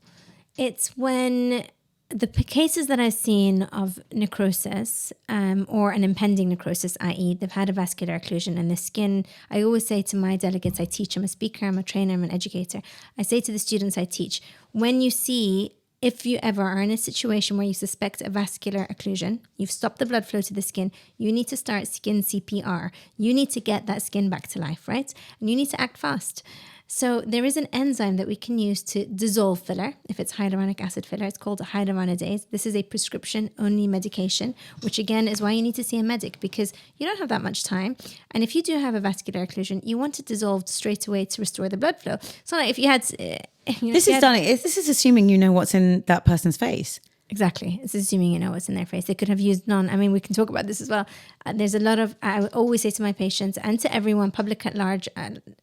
It's when the cases that I've seen of necrosis or an impending necrosis, i.e. they've had a vascular occlusion and the skin, I always say to my delegates I teach, I'm a speaker, I'm a trainer, I'm an educator. I say to the students I teach, when you see, if you ever are in a situation where you suspect a vascular occlusion, you've stopped the blood flow to the skin, you need to start skin CPR. You need to get that skin back to life, right? And you need to act fast. So there is an enzyme that we can use to dissolve filler. If it's hyaluronic acid filler, it's called hyaluronidase. This is a prescription-only medication, which again is why you need to see a medic, because you don't have that much time. And if you do have a vascular occlusion, you want it dissolved straight away to restore the blood flow. So like if you had...
This is assuming you know what's in that person's face.
Exactly. It's assuming you know what's in their face. They could have used none. I mean, we can talk about this as well. There's a lot of, I always say to my patients and to everyone, public at large,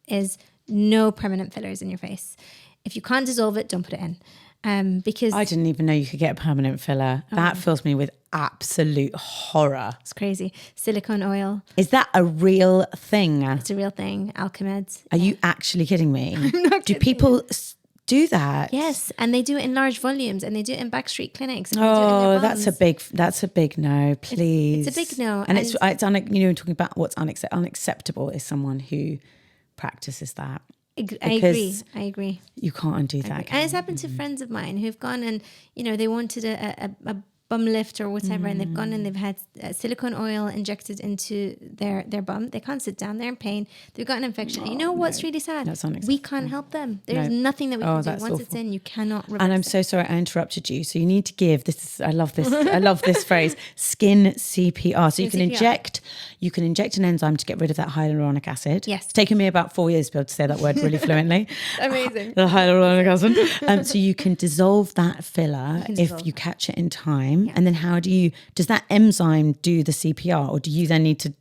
is no permanent fillers in your face. If you can't dissolve it, don't put it in. Because
I didn't even know you could get a permanent filler. That fills me with absolute horror.
It's crazy. Silicone oil.
Is that a real thing?
It's a real thing. Alchemed.
Are you actually kidding me?
I'm not
Do people do that?
Yes, and they do it in large volumes, and they do it in backstreet clinics. And
Oh, that's a big no, please.
It's a big no,
and it's talking about what's unacceptable is someone who practices that.
I agree.
You can't undo that.
And it's happened to friends of mine who've gone and they wanted a bum lift or whatever, and they've gone and they've had silicone oil injected into their bum. They can't sit down, they're in pain, they've got an infection. You know what's really sad? We can't help them. There's nothing that we can do. Once awful. It's in, you cannot reverse.
And I'm so sorry I interrupted you. So you need to give this. I love this phrase, skin CPR. So you can inject an enzyme to get rid of that hyaluronic acid.
Yes.
It's taken me about 4 years to be able to say that word really fluently.
Amazing.
The hyaluronic acid. So you can dissolve that filler if you catch it in time. Yeah. And then does that enzyme do the CPR, or do you then need to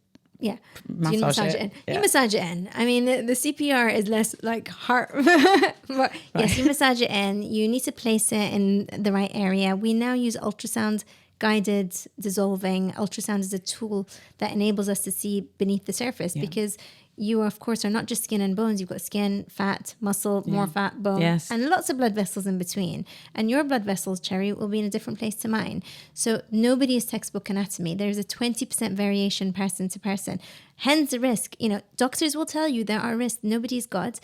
massage it in?
Yeah. You massage it in. I mean, the CPR is less like heart. But yes, you massage it in. You need to place it in the right area. We now use ultrasound guided dissolving. Ultrasound is a tool that enables us to see beneath the surface because you, of course, are not just skin and bones. You've got skin, fat, muscle, more fat, bone, and lots of blood vessels in between. And your blood vessels, Cherry, will be in a different place to mine. So nobody is textbook anatomy. There's a 20% variation person to person. Hence the risk. Doctors will tell you there are risks. Nobody's God.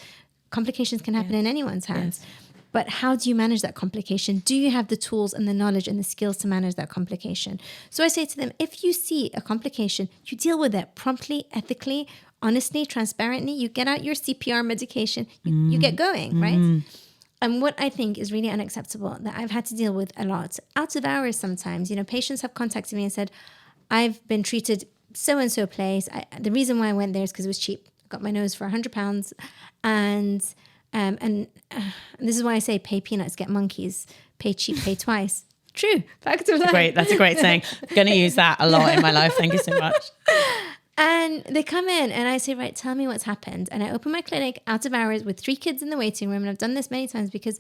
Complications can happen in anyone's hands. Yes. But how do you manage that complication? Do you have the tools and the knowledge and the skills to manage that complication? So I say to them, if you see a complication, you deal with it promptly, ethically, honestly, transparently. You get out your CPR medication, you get going, right? And what I think is really unacceptable that I've had to deal with a lot, out of hours sometimes, patients have contacted me and said, I've been treated so-and-so place. The reason why I went there is because it was cheap. I got my nose for £100 and this is why I say pay peanuts, get monkeys, pay cheap, pay twice. True. Back to that.
That's a great saying. I'm going to use that a lot in my life. Thank you so much.
And they come in and I say, right, tell me what's happened. And I open my clinic out of hours with 3 kids in the waiting room. And I've done this many times because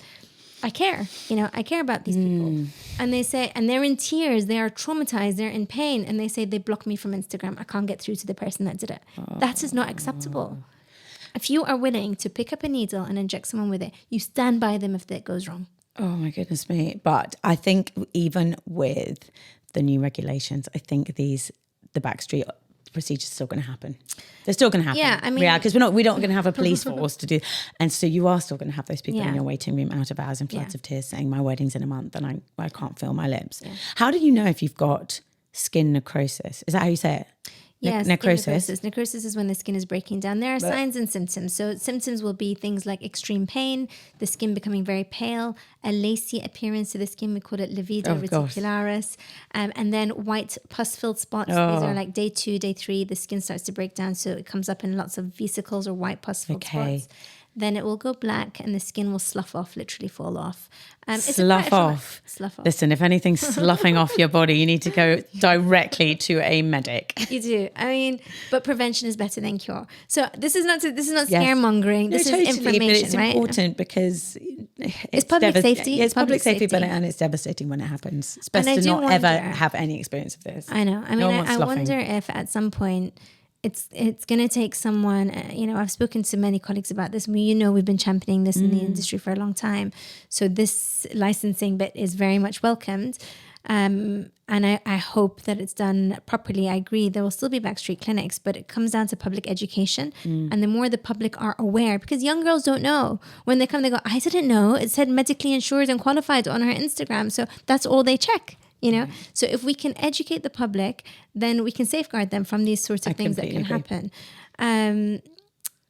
I care. I care about these people. And they say, and they're in tears. They are traumatized. They're in pain. And they say, they block me from Instagram. I can't get through to the person that did it. That is not acceptable. If you are willing to pick up a needle and inject someone with it, you stand by them if that goes wrong.
Oh my goodness me. But I think even with the new regulations, I think the backstreet procedures are still going to happen. They're still going to happen.
Yeah, I mean,
because we're not going to have a police force to do. And so you are still going to have those people in your waiting room out of hours and floods of tears saying, my wedding's in a month and I can't feel my lips. Yeah. How do you know if you've got skin necrosis? Is that how you say it?
Yes,
necrosis.
Necrosis is when the skin is breaking down. There are signs and symptoms. So symptoms will be things like extreme pain, the skin becoming very pale, a lacy appearance to the skin. We call it livido reticularis. And then white pus-filled spots. These are like day 2, day 3. The skin starts to break down. So it comes up in lots of vesicles or white pus-filled spots. Then it will go black and the skin will slough off, literally fall off.
Slough off. Listen, if anything's sloughing off your body, you need to go directly to a medic.
You do. I mean, but prevention is better than cure. So this is not scaremongering. This is information,
but it's
right?
important because
it's public safety.
Yeah, it's public safety, and it's devastating when it happens. It's best to not ever have any experience of this.
I know. I mean, I wonder if at some point it's going to take someone, I've spoken to many colleagues about this. We've been championing this in the industry for a long time. So this licensing bit is very much welcomed. And I hope that it's done properly. I agree there will still be backstreet clinics, but it comes down to public education. And the more the public are aware, because young girls don't know. When they come, they go, I didn't know. It said medically insured and qualified on her Instagram. So that's all they check. So if we can educate the public, then we can safeguard them from these sorts of things that can happen.
So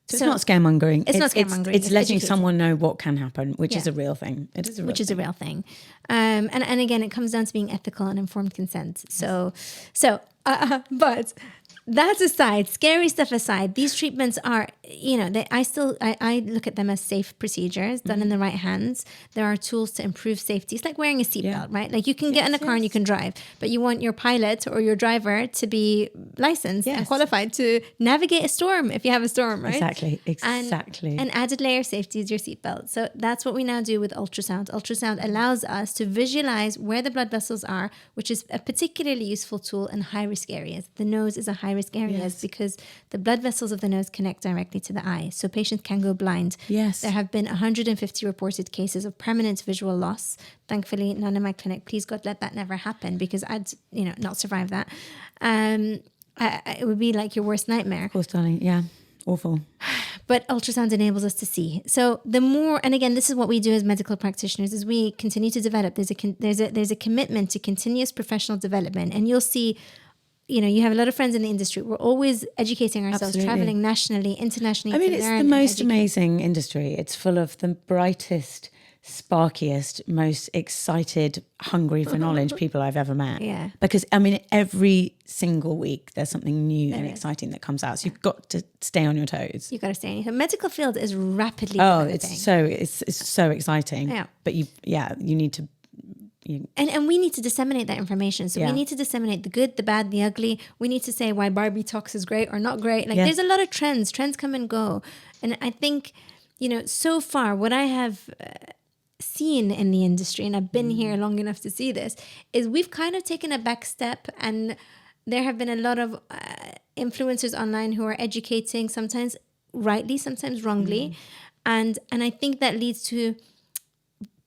it's not scaremongering.
It's not scaremongering.
It's letting someone know what can happen, which is a real thing. It is a real thing. And again, it comes down to being ethical and informed consent. But
That aside, scary stuff aside, these treatments are, I look at them as safe procedures done in the right hands. There are tools to improve safety. It's like wearing a seatbelt, right? Like you can get in a car and you can drive, but you want your pilot or your driver to be licensed and qualified to navigate a storm if you have a storm, right?
Exactly.
And added layer of safety is your seatbelt. So that's what we now do with ultrasound. Ultrasound allows us to visualize where the blood vessels are, which is a particularly useful tool in high-risk areas. The nose is a high-risk area because the blood vessels of the nose connect directly to the eye. So patients can go blind.
Yes.
There have been 150 reported cases of permanent visual loss. Thankfully, none in my clinic. Please God, let that never happen because I'd, not survive that. It would be like your worst nightmare.
Of course, darling. Yeah. Awful.
But ultrasound enables us to see. So the more, and again, this is what we do as medical practitioners, as we continue to develop. There's a commitment to continuous professional development, and you'll see. You have a lot of friends in the industry. We're always educating ourselves, traveling nationally, internationally.
I mean, it's the most amazing industry. It's full of the brightest, sparkiest, most excited, hungry for knowledge people I've ever met.
Yeah.
Because, every single week there's something new and exciting that comes out. So you've got to stay on your toes.
You've got to stay on your toes. Medical field is rapidly developing.
It's so exciting.
Yeah.
But you need to...
And we need to disseminate that information. So we need to disseminate the good, the bad, the ugly. We need to say why Barbie talks is great or not great. There's a lot of trends. Trends come and go. And I think, so far what I have seen in the industry, and I've been here long enough to see this, is we've kind of taken a back step, and there have been a lot of influencers online who are educating, sometimes rightly, sometimes wrongly. And I think that leads to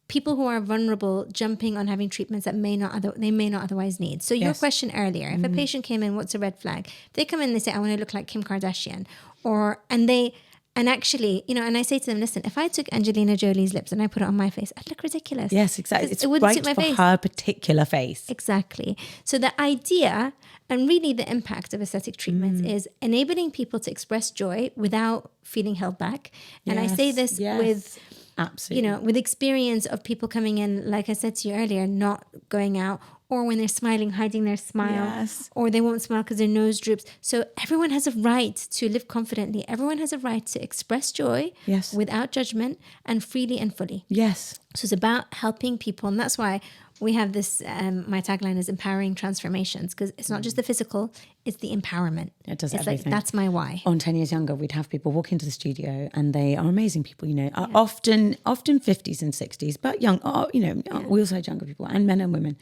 people who are vulnerable jumping on having treatments that may not otherwise need. So your question earlier, if a patient came in, what's a red flag? If they come in and they say, I want to look like Kim Kardashian, and actually, and I say to them, listen, if I took Angelina Jolie's lips and I put it on my face, I'd look ridiculous.
Yes, exactly. It
wouldn't
right
suit my
for
face.
her particular face.
Exactly. So the idea and really the impact of aesthetic treatments is enabling people to express joy without feeling held back. And I say this with...
Absolutely.
With experience of people coming in, like I said to you earlier, not going out, or when they're smiling, hiding their smile, or they won't smile because their nose droops. So everyone has a right to live confidently. Everyone has a right to express joy without judgment and freely and fully.
Yes.
So it's about helping people. And that's why we have this, my tagline is empowering transformations, because it's not just the physical, it's the empowerment.
It does
it's
everything.
Like, that's my why.
On 10 Years Younger, we'd have people walk into the studio and they are amazing people, often 50s and 60s, but young, we also had younger people and men and women.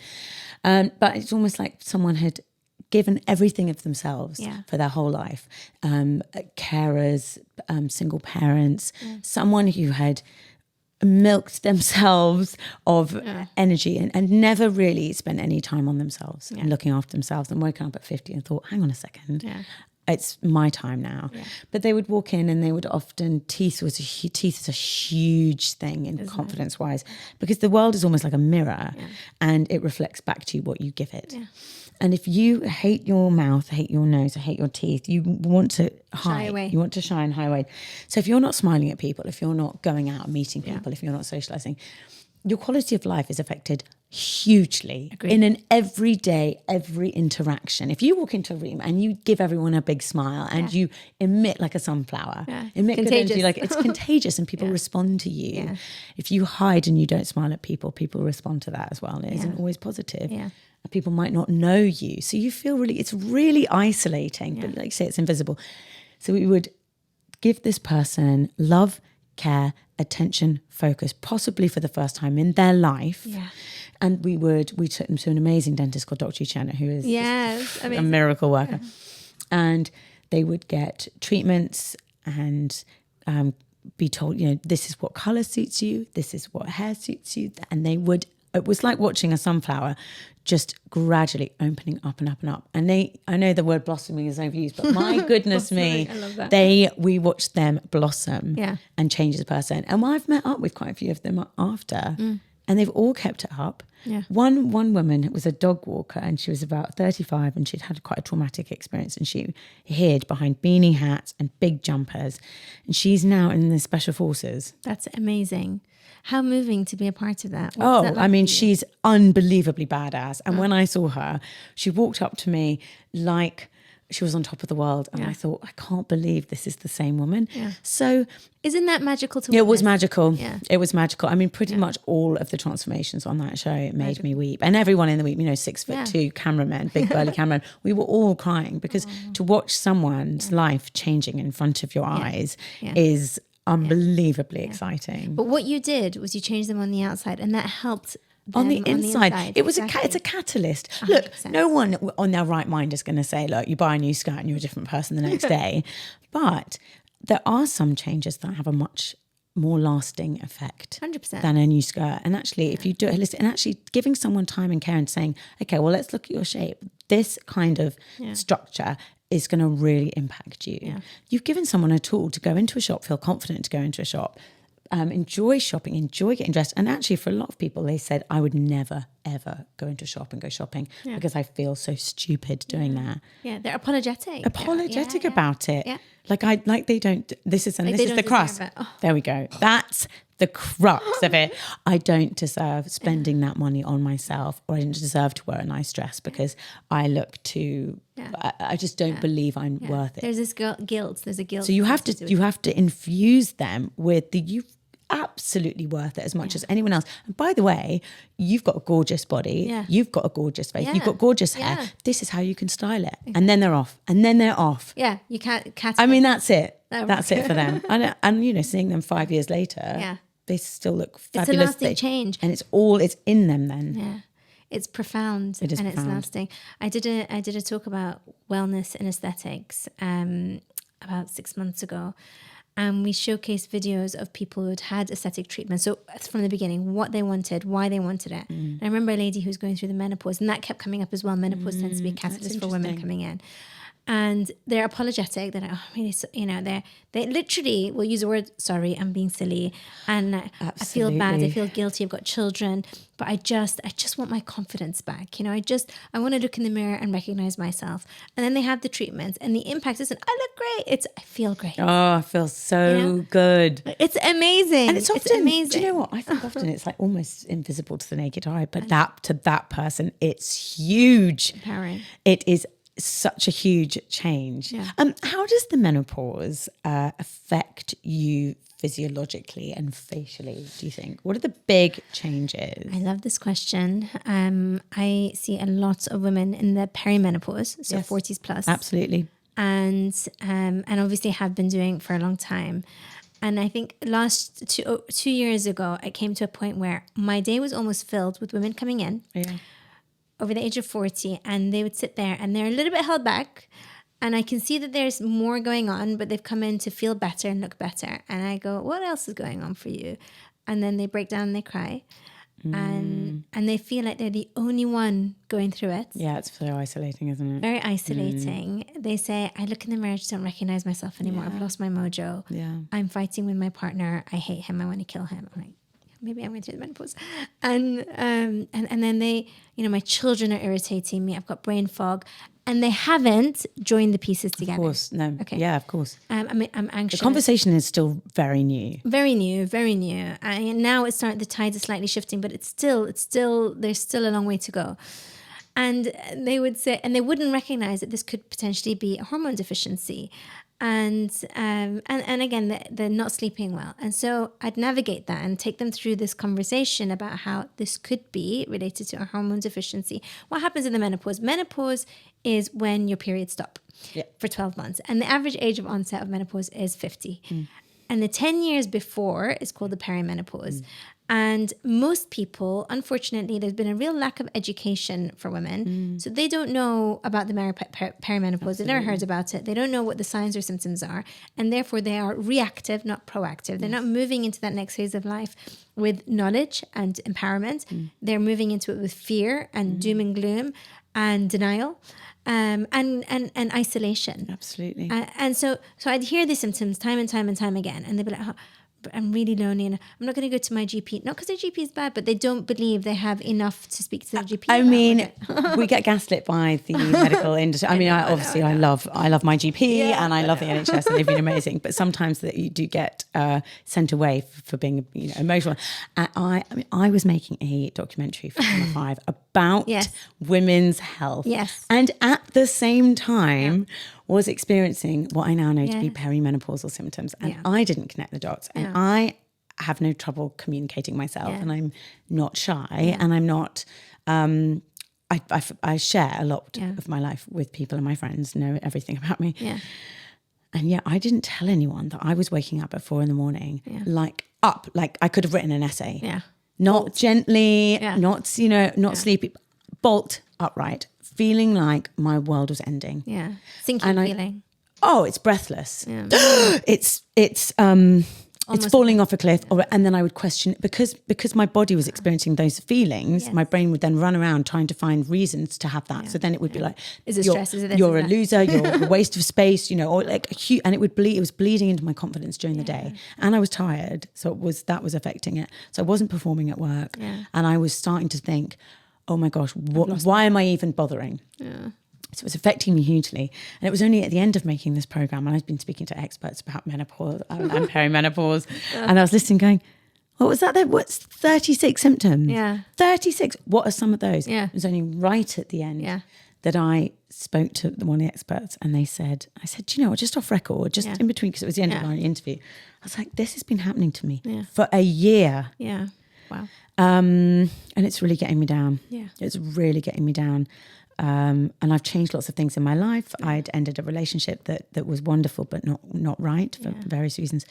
But it's almost like someone had given everything of themselves for their whole life. Carers, single parents, someone who had milked themselves of energy and never really spent any time on themselves and looking after themselves, and woken up at 50 and thought, hang on a second, it's my time now. But they would walk in and they would often, teeth is a huge thing in confidence wise, because the world is almost like a mirror and it reflects back to you what you give it. And if you hate your mouth, hate your nose, hate your teeth, you want to hide.
Away.
You want to shy and hide away. So if you're not smiling at people, if you're not going out and meeting people, if you're not socializing, your quality of life is affected hugely.
Agreed.
In an everyday, every interaction. If you walk into a room and you give everyone a big smile and you emit like a sunflower, emit good energy, like it's contagious, and people respond to you. Yeah. If you hide and you don't smile at people, people respond to that as well. And it isn't always positive. Yeah. People might not know you. So you feel it's really isolating, but like you say, it's invisible. So we would give this person love, care, attention, focus, possibly for the first time in their life. Yeah. And we took them to an amazing dentist called Dr Yusra, who is a miracle worker. Yeah. And they would get treatments and be told, this is what color suits you, this is what hair suits you. And it was like watching a sunflower just gradually opening up and up and up. And I know the word blossoming is overused, but my goodness me,
I love that.
We watched them blossom and change as a person. And I've met up with quite a few of them after, and they've all kept it up. Yeah. One woman was a dog walker, and she was about 35, and she'd had quite a traumatic experience, and she hid behind beanie hats and big jumpers. And she's now in the special forces.
That's amazing. How moving to be a part of that. What's that like
she's unbelievably badass. And when I saw her, she walked up to me like she was on top of the world. And I thought, I can't believe this is the same woman.
Yeah.
So
isn't that magical to
it was magical.
Yeah.
It was magical. I mean, pretty much all of the transformations on that show, it made me weep. And everyone in the weep, 6'2" cameramen, big burly cameramen, we were all crying because to watch someone's life changing in front of your eyes is unbelievably exciting.
But what you did was you changed them on the outside, and that helped
on the inside. It was it's a catalyst. 100%. Look, no one on their right mind is going to say, look, you buy a new skirt and you're a different person the next day. But there are some changes that have a much more lasting effect
100%
than a new skirt. And actually, if you do it holistic, and actually giving someone time and care and saying, okay, well, let's look at your shape. This kind of structure is going to really impact you. Yeah. You've given someone a tool to go into a shop, feel confident to go into a shop, enjoy shopping, enjoy getting dressed. And actually for a lot of people, they said, I would never, ever go into a shop and go shopping because I feel so stupid doing that.
Yeah, they're apologetic
about it.
Yeah.
Like they don't, this is the crux. There we go. That's the crux of it. I don't deserve spending that money on myself, or I don't deserve to wear a nice dress because I look too, I just don't believe I'm worth it.
There's this guilt. There's a guilt.
So you have to infuse them with you absolutely worth it as much as anyone else. And by the way, you've got a gorgeous body. Yeah. You've got a gorgeous face. Yeah. You've got gorgeous hair. Yeah. This is how you can style it. Exactly. And then they're off.
Yeah. You can't.
I mean, that's it. That's it for them. And seeing them 5 years later, they still look fabulous.
It's a lasting change.
And it's in them then.
Yeah. It's profound.
It is
and
profound.
It's lasting. I did a talk about wellness and aesthetics about 6 months ago. And we showcased videos of people who'd had aesthetic treatment. So from the beginning, what they wanted, why they wanted it. And I remember a lady who was going through the menopause, and that kept coming up as well. Menopause tends to be a catalyst for women coming in. And they're apologetic. They're like, oh, really? They literally will use the word, sorry, I'm being silly. And I feel bad. I feel guilty. I've got children. But I just want my confidence back. I want to look in the mirror and recognize myself. And then they have the treatments, and the impact isn't, I look great. I feel great.
Oh, I feel so good.
It's amazing.
And it's often,
amazing.
Do you know what? I think often it's like almost invisible to the naked eye, but to that person, it's huge.
Empowering.
It is such a huge change.
Yeah.
How does the menopause affect you physiologically and facially, do you think? What are the big changes?
I love this question. I see a lot of women in the perimenopause, so 40s plus.
Absolutely.
And obviously have been doing for a long time. And I think last 2 years ago, I came to a point where my day was almost filled with women coming in. Yeah. Over the age of 40, and they would sit there and they're a little bit held back, and I can see that there's more going on, but they've come in to feel better and look better. And I go, what else is going on for you? And then they break down and they cry. And they feel like they're the only one going through it.
Yeah, it's so isolating, isn't it?
Very isolating. They say, I look in the mirror, I just don't recognize myself anymore. I've lost my mojo.
Yeah.
I'm fighting with my partner. I hate him. I want to kill him. I'm like, maybe I'm going through the menopause. And then they, my children are irritating me. I've got brain fog. And they haven't joined the pieces together.
Of course, no. Okay. Yeah, of course.
I'm anxious.
The conversation is still very new.
Very new, very new. And now it's starting, the tides are slightly shifting, but there's still a long way to go. And they would say, and they wouldn't recognize that this could potentially be a hormone deficiency. And again, they're not sleeping well. And so I'd navigate that and take them through this conversation about how this could be related to a hormone deficiency. What happens in the menopause? Menopause is when your periods stop for 12 months. And the average age of onset of menopause is 50. And the 10 years before is called the perimenopause. And most people, unfortunately, there's been a real lack of education for women. So they don't know about the perimenopause. They've never heard about it. They don't know what the signs or symptoms are. And therefore, they are reactive, not proactive. They're not moving into that next phase of life with knowledge and empowerment. They're moving into it with fear and doom and gloom and denial. And isolation.
Absolutely.
And so I'd hear these symptoms time and time again. And they'd be like, oh, but I'm really lonely and I'm not going to go to my GP. Not because their GP is bad, but they don't believe they have enough to speak to their GP.
I mean, we get gaslit by the medical industry. I mean, I love my GP and I love the NHS and they've been amazing. But sometimes that you do get sent away for being emotional. And I was making a documentary for Channel 5 about women's health.
Yes.
And at the same time was experiencing what I now know to be perimenopausal symptoms. And I didn't connect the dots. And I have no trouble communicating myself, and I'm not shy, and I'm not, I share a lot of my life with people, and my friends know everything about me.
Yeah.
And yet I didn't tell anyone that I was waking up at 4 a.m, like I could have written an essay.
Yeah.
Not
Bolt.
gently, not sleepy, bolt upright, feeling like my world was ending.
Yeah. Sinking feeling.
It's breathless.
Yeah.
It's falling off a cliff, and then I would question because my body was experiencing those feelings. My brain would then run around trying to find reasons to have that. So then it would be like,
is it stress? Is it this?
You're a loser. You're a waste of space. Or like and it would bleed. It was bleeding into my confidence during the day, and I was tired, so that was affecting it. So I wasn't performing at work, and I was starting to think, oh my gosh, why am I even bothering? Yeah. So it was affecting me hugely. And it was only at the end of making this program, and I've been speaking to experts about menopause and perimenopause, and I was listening going, what was that then? What's 36 symptoms?
Yeah.
36. What are some of those?
Yeah.
It was only right at the end that I spoke to one of the experts, and I said, do you know what, just off record, just in between, because it was the end of my interview, I was like, this has been happening to me for a year.
Yeah. Wow.
And it's really getting me down.
Yeah.
It's really getting me down. And I've changed lots of things in my life. I'd ended a relationship that was wonderful, but not right for various reasons.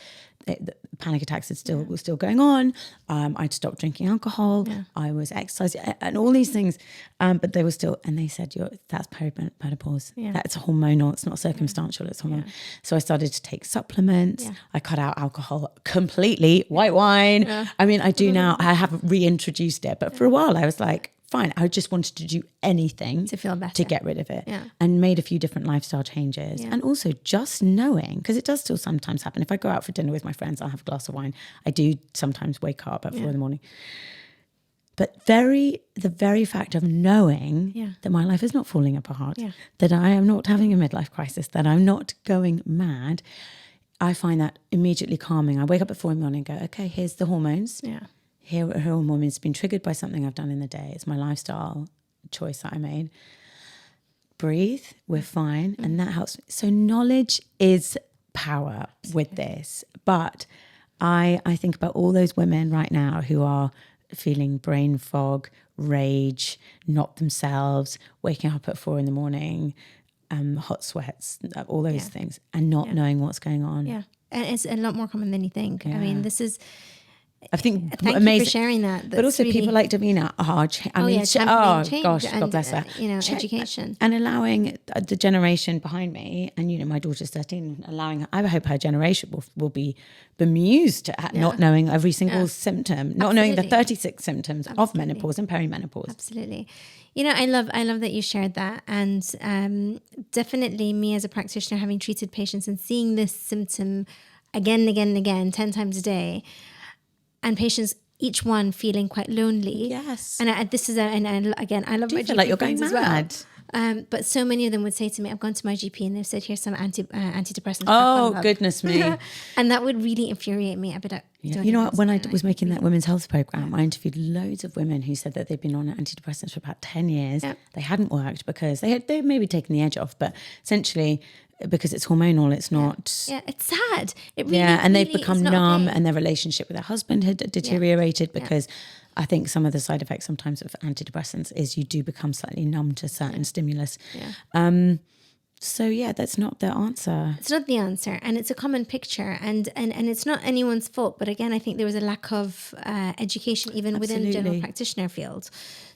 The panic attacks were still going on. I'd stopped drinking alcohol. Yeah. I was exercising and all these things, but they were still. And they said, "That's perimenopause. Yeah. That's hormonal. It's not circumstantial. It's hormonal." Yeah. So I started to take supplements. Yeah. I cut out alcohol completely. White wine. Yeah. I mean, I do now. I have reintroduced it, but for a while I was like, fine, I just wanted to do anything
to feel better,
to get rid of it, and made a few different lifestyle changes. And also just knowing, because it does still sometimes happen. If I go out for dinner with my friends, I'll have a glass of wine. I do sometimes wake up at 4 a.m. But the very fact of knowing that my life is not falling apart, that I am not having a midlife crisis, that I'm not going mad, I find that immediately calming. I wake up at 4 a.m. and go, okay, here's the hormones. Yeah. Here, a hormone has been triggered by something I've done in the day. It's my lifestyle choice that I made. Breathe, we're fine, and that helps. So knowledge is power with this. But I think about all those women right now who are feeling brain fog, rage, not themselves, waking up at 4 a.m, hot sweats, all those things, and not knowing what's going on. Yeah,
and it's a lot more common than you think. Yeah. I mean, this is...
I think
thank
amazing.
You for sharing that.
But also people like Davina God bless her.
Education.
And allowing the generation behind me, and my daughter's 13, allowing her, I hope her generation will be bemused at not knowing every single symptom, not knowing the 36 symptoms of menopause and perimenopause.
Absolutely. I love that you shared that. And definitely me as a practitioner, having treated patients and seeing this symptom again and again and again, 10 times a day, and patients, each one feeling quite lonely.
Yes.
And I love my GP
like you're going
mad. But so many of them would say to me, I've gone to my GP and they've said, here's some antidepressants.
Oh, goodness me.
And that would really infuriate me. I'd be like,
when I was making that women's health program, I interviewed loads of women who said that they'd been on antidepressants for about 10 years. Yeah. They hadn't worked because they had maybe taken the edge off, but essentially because it's hormonal, it's not.
Yeah, it's sad. It really,
and
really,
they've become numb, and their relationship with their husband had deteriorated because I think some of the side effects sometimes of antidepressants is you do become slightly numb to certain stimulus. Yeah. So that's not the answer.
It's not the answer, and it's a common picture, and it's not anyone's fault. But again, I think there was a lack of education even within the general practitioner field.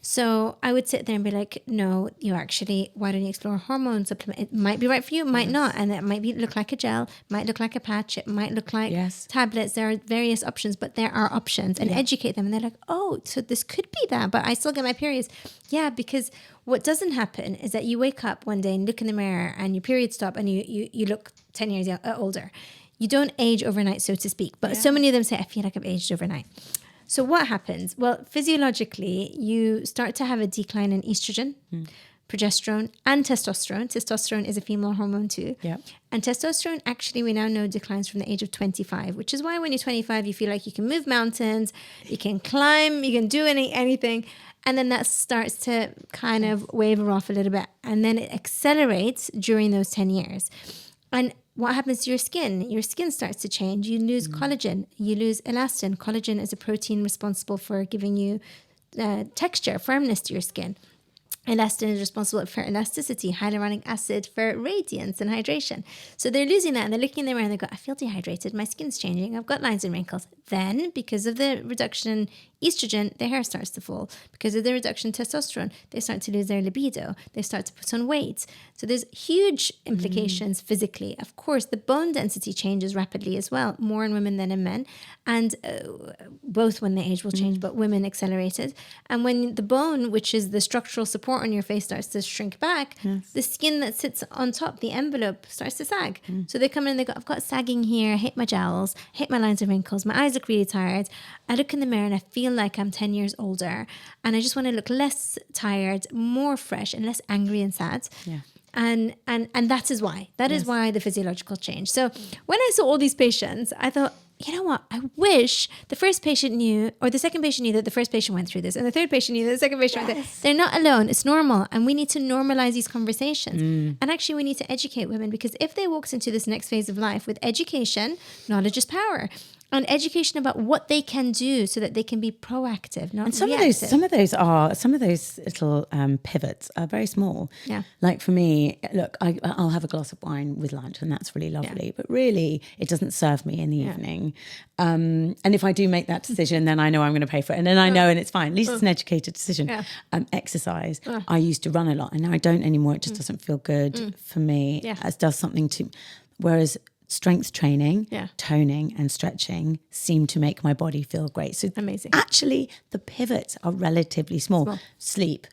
So I would sit there and be like, no, why don't you explore a hormone supplement? It might be right for you, it might not, and it might look like a gel, might look like a patch, it might look like tablets. There are various options, but there are options, and educate them. And they're like, oh, so this could be that, but I still get my periods. Yeah, because what doesn't happen is that you wake up one day and look in the mirror and your periods stop and you look 10 years older. You don't age overnight, so to speak. But so many of them say, I feel like I've aged overnight. So what happens? Well, physiologically, you start to have a decline in estrogen, progesterone and testosterone. Testosterone is a female hormone too.
Yeah.
And testosterone actually we now know declines from the age of 25, which is why when you're 25, you feel like you can move mountains, you can climb, you can do anything. And then that starts to kind of waver off a little bit. And then it accelerates during those 10 years. And what happens to your skin? Your skin starts to change. You lose collagen, you lose elastin. Collagen is a protein responsible for giving you texture, firmness to your skin. Elastin is responsible for elasticity, hyaluronic acid for radiance and hydration. So they're losing that and they're looking in the mirror and they go, I feel dehydrated, my skin's changing, I've got lines and wrinkles. Then, because of the reduction in estrogen, their hair starts to fall. Because of the reduction in testosterone, they start to lose their libido. They start to put on weight. So there's huge implications physically. Of course, the bone density changes rapidly as well, more in women than in men. And both when they age will change, but women accelerated. And when the bone, which is the structural support on your face, starts to shrink back, the skin that sits on top, the envelope, starts to sag. So they come in and they go, I've got sagging here, I hate my jowls, I hate my lines and wrinkles, my eyes look really tired. I look in the mirror and I feel like I'm 10 years older and I just want to look less tired, more fresh and less angry and sad.
Yeah.
And that is why. That is why the physiological change. So when I saw all these patients, I thought, you know what? I wish the first patient knew, or the second patient knew that the first patient went through this, and the third patient knew that the second patient went through this. They're not alone. It's normal. And we need to normalize these conversations. And actually, we need to educate women, because if they walked into this next phase of life with education, knowledge is power. And education about what they can do so that they can be proactive, not
and some
reactive.
Some of those little pivots are very small.
Yeah.
Like for me, look, I'll have a glass of wine with lunch, and that's really lovely. But really, it doesn't serve me in the evening. And if I do make that decision, then I know I'm going to pay for it, and then I know, and it's fine. At least it's an educated decision. Exercise. I used to run a lot, and now I don't anymore. It just doesn't feel good for me. It does something to. Whereas strength training, toning and stretching seem to make my body feel great. So
amazing.
Actually, the pivots are relatively small. Sleep,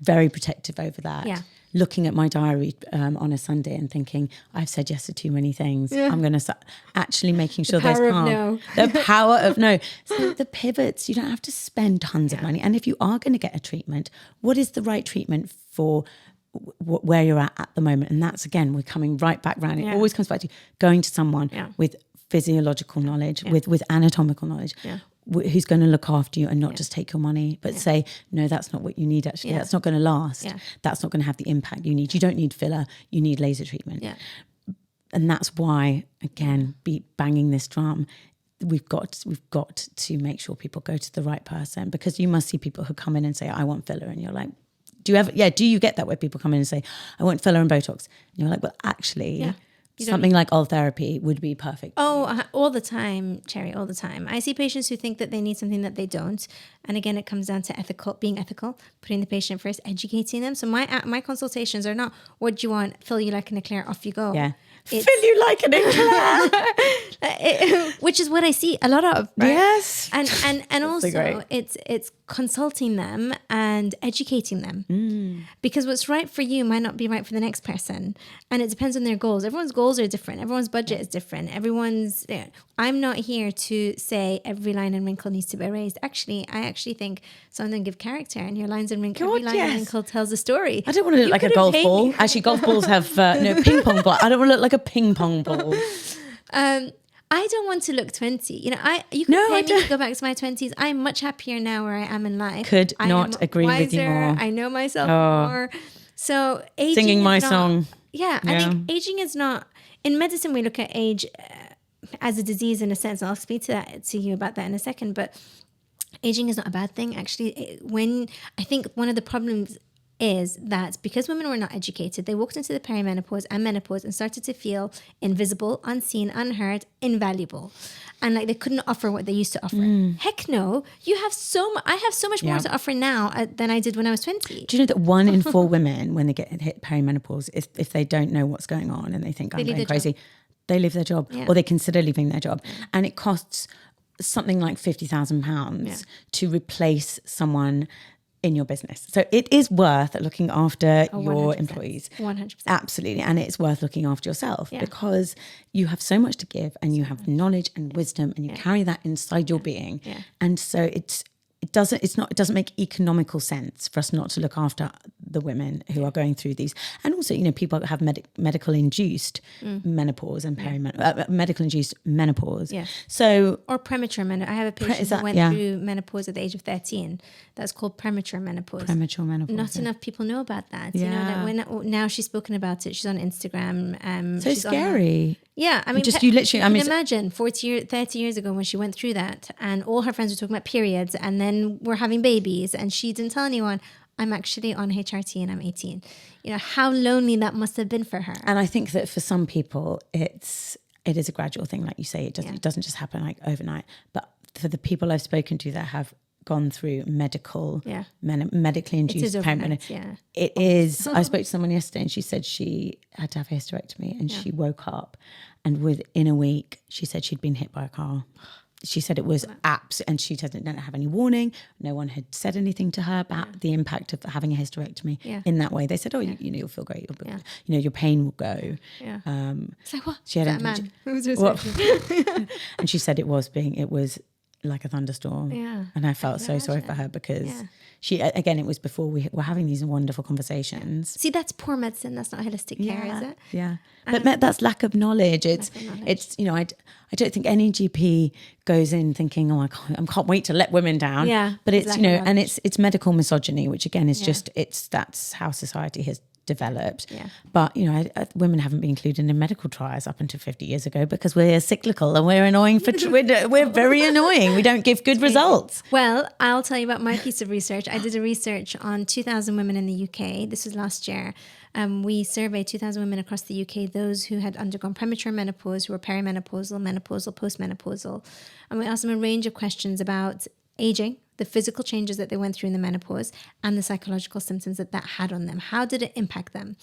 very protective over that.
Yeah.
Looking at my diary on a Sunday and thinking, I've said yes to too many things. I'm going to actually making sure there's calm.
No.
The power of no. So the pivots, you don't have to spend tons of money. And if you are going to get a treatment, what is the right treatment for where you're at the moment? And that's, again, we're coming right back round. It always comes back to going to someone with physiological knowledge, with anatomical knowledge, who's going to look after you and not just take your money, but say, no, that's not what you need actually. That's not going to last. That's not going to have the impact you need. You don't need filler, you need laser treatment. And that's why, again, be banging this drum. We've got to make sure people go to the right person, because you must see people who come in and say, I want filler, and you're like, do you get that where people come in and say, I want filler and Botox? And you're like, well, actually, something like oil therapy would be perfect.
Oh, all the time, Cherry, all the time. I see patients who think that they need something that they don't. And again, it comes down to being ethical, putting the patient first, educating them. So my consultations are not, what do you want? Fill you like an eclair, off you go.
Yeah. Fill you like an eclair.
Which is what I see a lot of. Right?
Yes.
And also it's consulting them and educating them. Because what's right for you might not be right for the next person. And it depends on their goals. Everyone's goals are different. Everyone's budget is different. I'm not here to say every line and wrinkle needs to be erased. Actually, I think some of them give character, and your lines and wrinkles, every line and wrinkle tells a story.
I don't want to look like a golf ball. Actually, golf balls have ping pong ball. I don't want to look like a ping pong ball.
I don't want to look 20. You can pay me to go back to my 20s. I'm much happier now where I am in life.
Could not agree with you more.
I know myself more. So aging
singing my song.
Yeah, I think aging is not. In medicine, we look at age as a disease in a sense. I'll speak to you about that in a second. But aging is not a bad thing. Actually, I think one of the problems is that because women were not educated, they walked into the perimenopause and menopause and started to feel invisible, unseen, unheard, invaluable. And like they couldn't offer what they used to offer. Heck no. I have so much more to offer now than I did when I was 20.
Do you know that 1 in 4 women, when they get hit perimenopause, if they don't know what's going on and they think I'm going crazy, they leave their job or they consider leaving their job. And it costs something like £50,000 to replace someone in your business. So it is worth looking after your
100%.
Employees.
100%.
Absolutely. And it's worth looking after yourself because you have so much to give and you have knowledge and wisdom and you carry that inside your being. And so it doesn't make economical sense for us not to look after the women who are going through these. And also, people have medical induced menopause and medical induced menopause.
Yeah.
So,
or premature menopause. I have a patient who went through menopause at the age of 13. That's called premature menopause.
Premature menopause.
Not enough people know about that.
Yeah.
Now she's spoken about it. She's on Instagram.
So she's scary.
Yeah, I mean,
just you literally.
You can imagine 30 years ago when she went through that, and all her friends were talking about periods, and then we're having babies, and she didn't tell anyone. I'm actually on HRT and I'm 18. How lonely that must have been for her.
And I think that for some people, it is a gradual thing, like you say. It doesn't just happen like overnight. But for the people I've spoken to that have gone through medically induced perimenopause.
Yeah.
It is. I spoke to someone yesterday and she said she had to have a hysterectomy and she woke up and within a week she said she'd been hit by a car. She said it was and she didn't have any warning. No one had said anything to her about the impact of having a hysterectomy in that way. They said, you'll feel great. Your pain will go.
Yeah.
It's like,
what?
She had
that man?
And she said it was like a thunderstorm.
Yeah.
And I felt so sorry for her because it was before we were having these wonderful conversations.
See, that's poor medicine. That's not holistic care, is it?
Yeah. But that's lack of knowledge. It's I don't think any GP goes in thinking, I can't wait to let women down.
Yeah.
But it's, and it's medical misogyny, which again is that's how society has developed.
Yeah.
But, women haven't been included in medical trials up until 50 years ago because we're cyclical and we're annoying we're very annoying. We don't give good results.
Well, I'll tell you about my piece of research. I did a research on 2,000 women in the UK. This was last year. We surveyed 2,000 women across the UK, those who had undergone premature menopause, who were perimenopausal, menopausal, postmenopausal. And we asked them a range of questions about aging, the physical changes that they went through in the menopause, and the psychological symptoms that had on them. How did it impact them?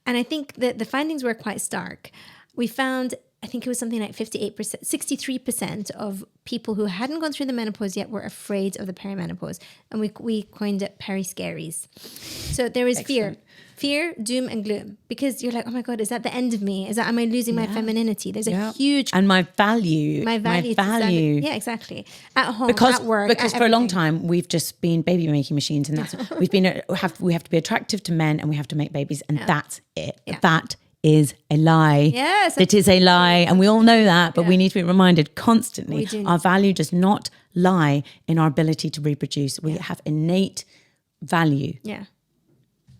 And I think that the findings were quite stark. We found, I think it was something like 63% of people who hadn't gone through the menopause yet were afraid of the perimenopause. And we coined it Scaries. So there is fear, doom and gloom, because you're like, oh my God, is that the end of me? Am I losing my femininity? There's a huge...
And my value.
Yeah, exactly. At home, at work,
because for a long time, we've just been baby making machines, and we have to be attractive to men and we have to make babies, and that's it.
Yeah.
That is a lie.
Yes.
It is a lie. And we all know that, but we need to be reminded constantly. Our value does not lie in our ability to reproduce. We have innate value.
Yeah.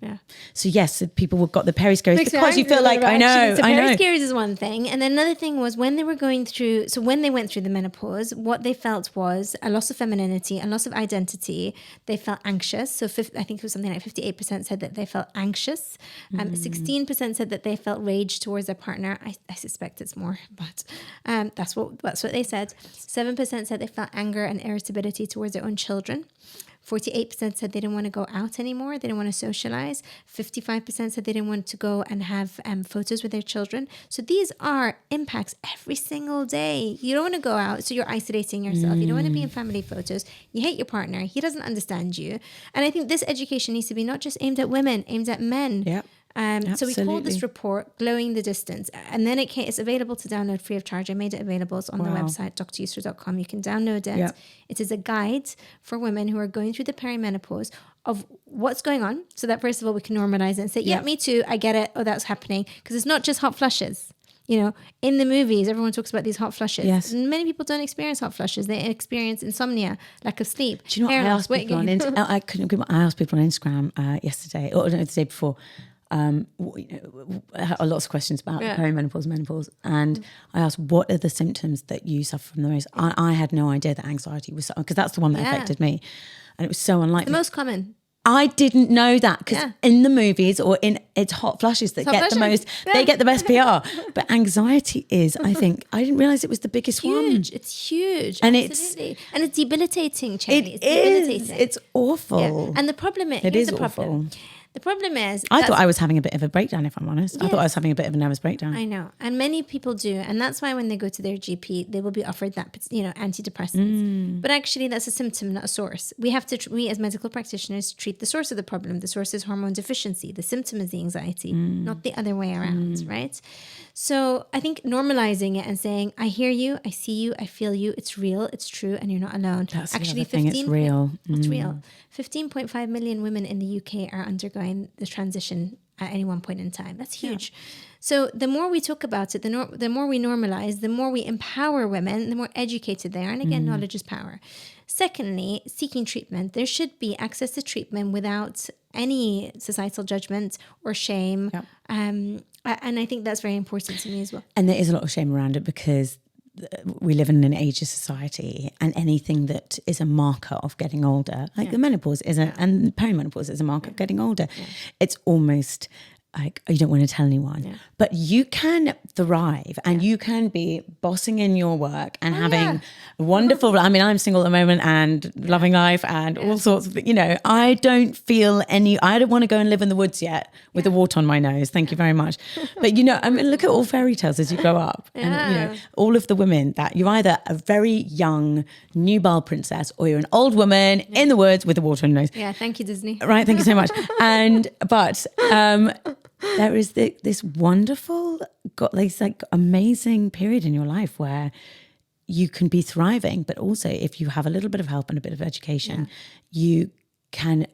Yeah.
So yes, people got the Scaries because you feel like, I know.
Scaries is one thing. And then another thing was when they went through the menopause, what they felt was a loss of femininity, a loss of identity. They felt anxious. So I think it was something like 58% said that they felt anxious. 16% said that they felt rage towards their partner. I suspect it's more, but that's what they said. 7% said they felt anger and irritability towards their own children. 48% said they didn't want to go out anymore. They didn't want to socialize. 55% said they didn't want to go and have photos with their children. So these are impacts every single day. You don't want to go out, so you're isolating yourself. You don't want to be in family photos. You hate your partner. He doesn't understand you. And I think this education needs to be not just aimed at women, aimed at men.
Yeah.
So we called this report Glowing the Distance, and then it's available to download free of charge. I made it available. It's on the website DrYusra.com. You can download it. Yep. It is a guide for women who are going through the perimenopause of what's going on, so that first of all we can normalize it and say, yeah, me too, I get it. Oh, that's happening, because it's not just hot flushes. In the movies, everyone talks about these hot flushes. Yes. And many people don't experience hot flushes. They experience insomnia, lack of sleep.
Do you know what I asked people on Instagram? I asked people on Instagram yesterday, or no, the day before. Lots of questions about perimenopause, menopause, and I asked, what are the symptoms that you suffer from the most? I had no idea that anxiety was, because that's the one that affected me, and it was so unlikely.
The most common.
I didn't know that, because in the movies or it's hot flushes that get the most, they get the best PR. But anxiety is, I think, I didn't realize it was the biggest one.
It's huge.
And
absolutely. It's debilitating, Cherry.
It's debilitating. It's awful.
Yeah. And the problem is,
it is awful.
The problem is...
I thought I was having a bit of a breakdown, if I'm honest. Yes. I thought I was having a bit of a nervous breakdown.
I know. And many people do. And that's why when they go to their GP, they will be offered that, antidepressants. But actually, that's a symptom, not a source. We as medical practitioners treat the source of the problem. The source is hormone deficiency. The symptom is the anxiety, not the other way around, right? So I think normalizing it and saying, I hear you, I see you, I feel you, it's real, it's true, and you're not alone.
That's
actually
the other thing, it's real.
It's real. 15.5 million women in the UK are undergoing the transition at any one point in time. That's huge. Yeah. So the more we talk about it, the more we normalize, the more we empower women, the more educated they are. And again, knowledge is power. Secondly, seeking treatment. There should be access to treatment without any societal judgment or shame. Yep. And I think that's very important to me as well.
And there is a lot of shame around it because we live in an ageist society, and anything that is a marker of getting older, like the menopause and perimenopause is a marker of getting older. Yeah. It's almost like, you don't want to tell anyone, but you can thrive and you can be bossing in your work and having wonderful, I mean, I'm single at the moment and loving life and all sorts of, I don't feel I don't want to go and live in the woods yet with a wart on my nose. Thank you very much. But, I mean, look at all fairy tales as you grow up and, all of the women that you're either a very young nubile princess or you're an old woman in the woods with a wart on your nose.
Yeah. Thank you, Disney.
Right. Thank you so much. But there is this wonderful, amazing period in your life where you can be thriving, but also if you have a little bit of help and a bit of education, you can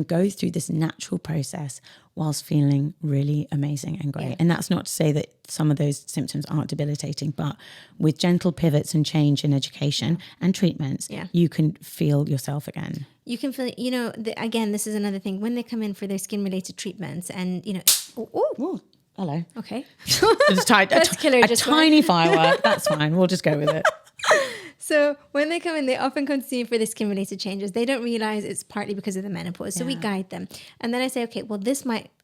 go through this natural process whilst feeling really amazing and great. Yeah. And that's not to say that some of those symptoms aren't debilitating, but with gentle pivots and change in education and treatments, you can feel yourself again.
You can feel, again, this is another thing. When they come in for their skin-related treatments and,
Ooh, hello.
Okay.
Just a tiny firework. That's fine. We'll just go with it.
So when they come in, they often come to see me for the skin-related changes. They don't realize it's partly because of the menopause. So we guide them. And then I say, okay, well,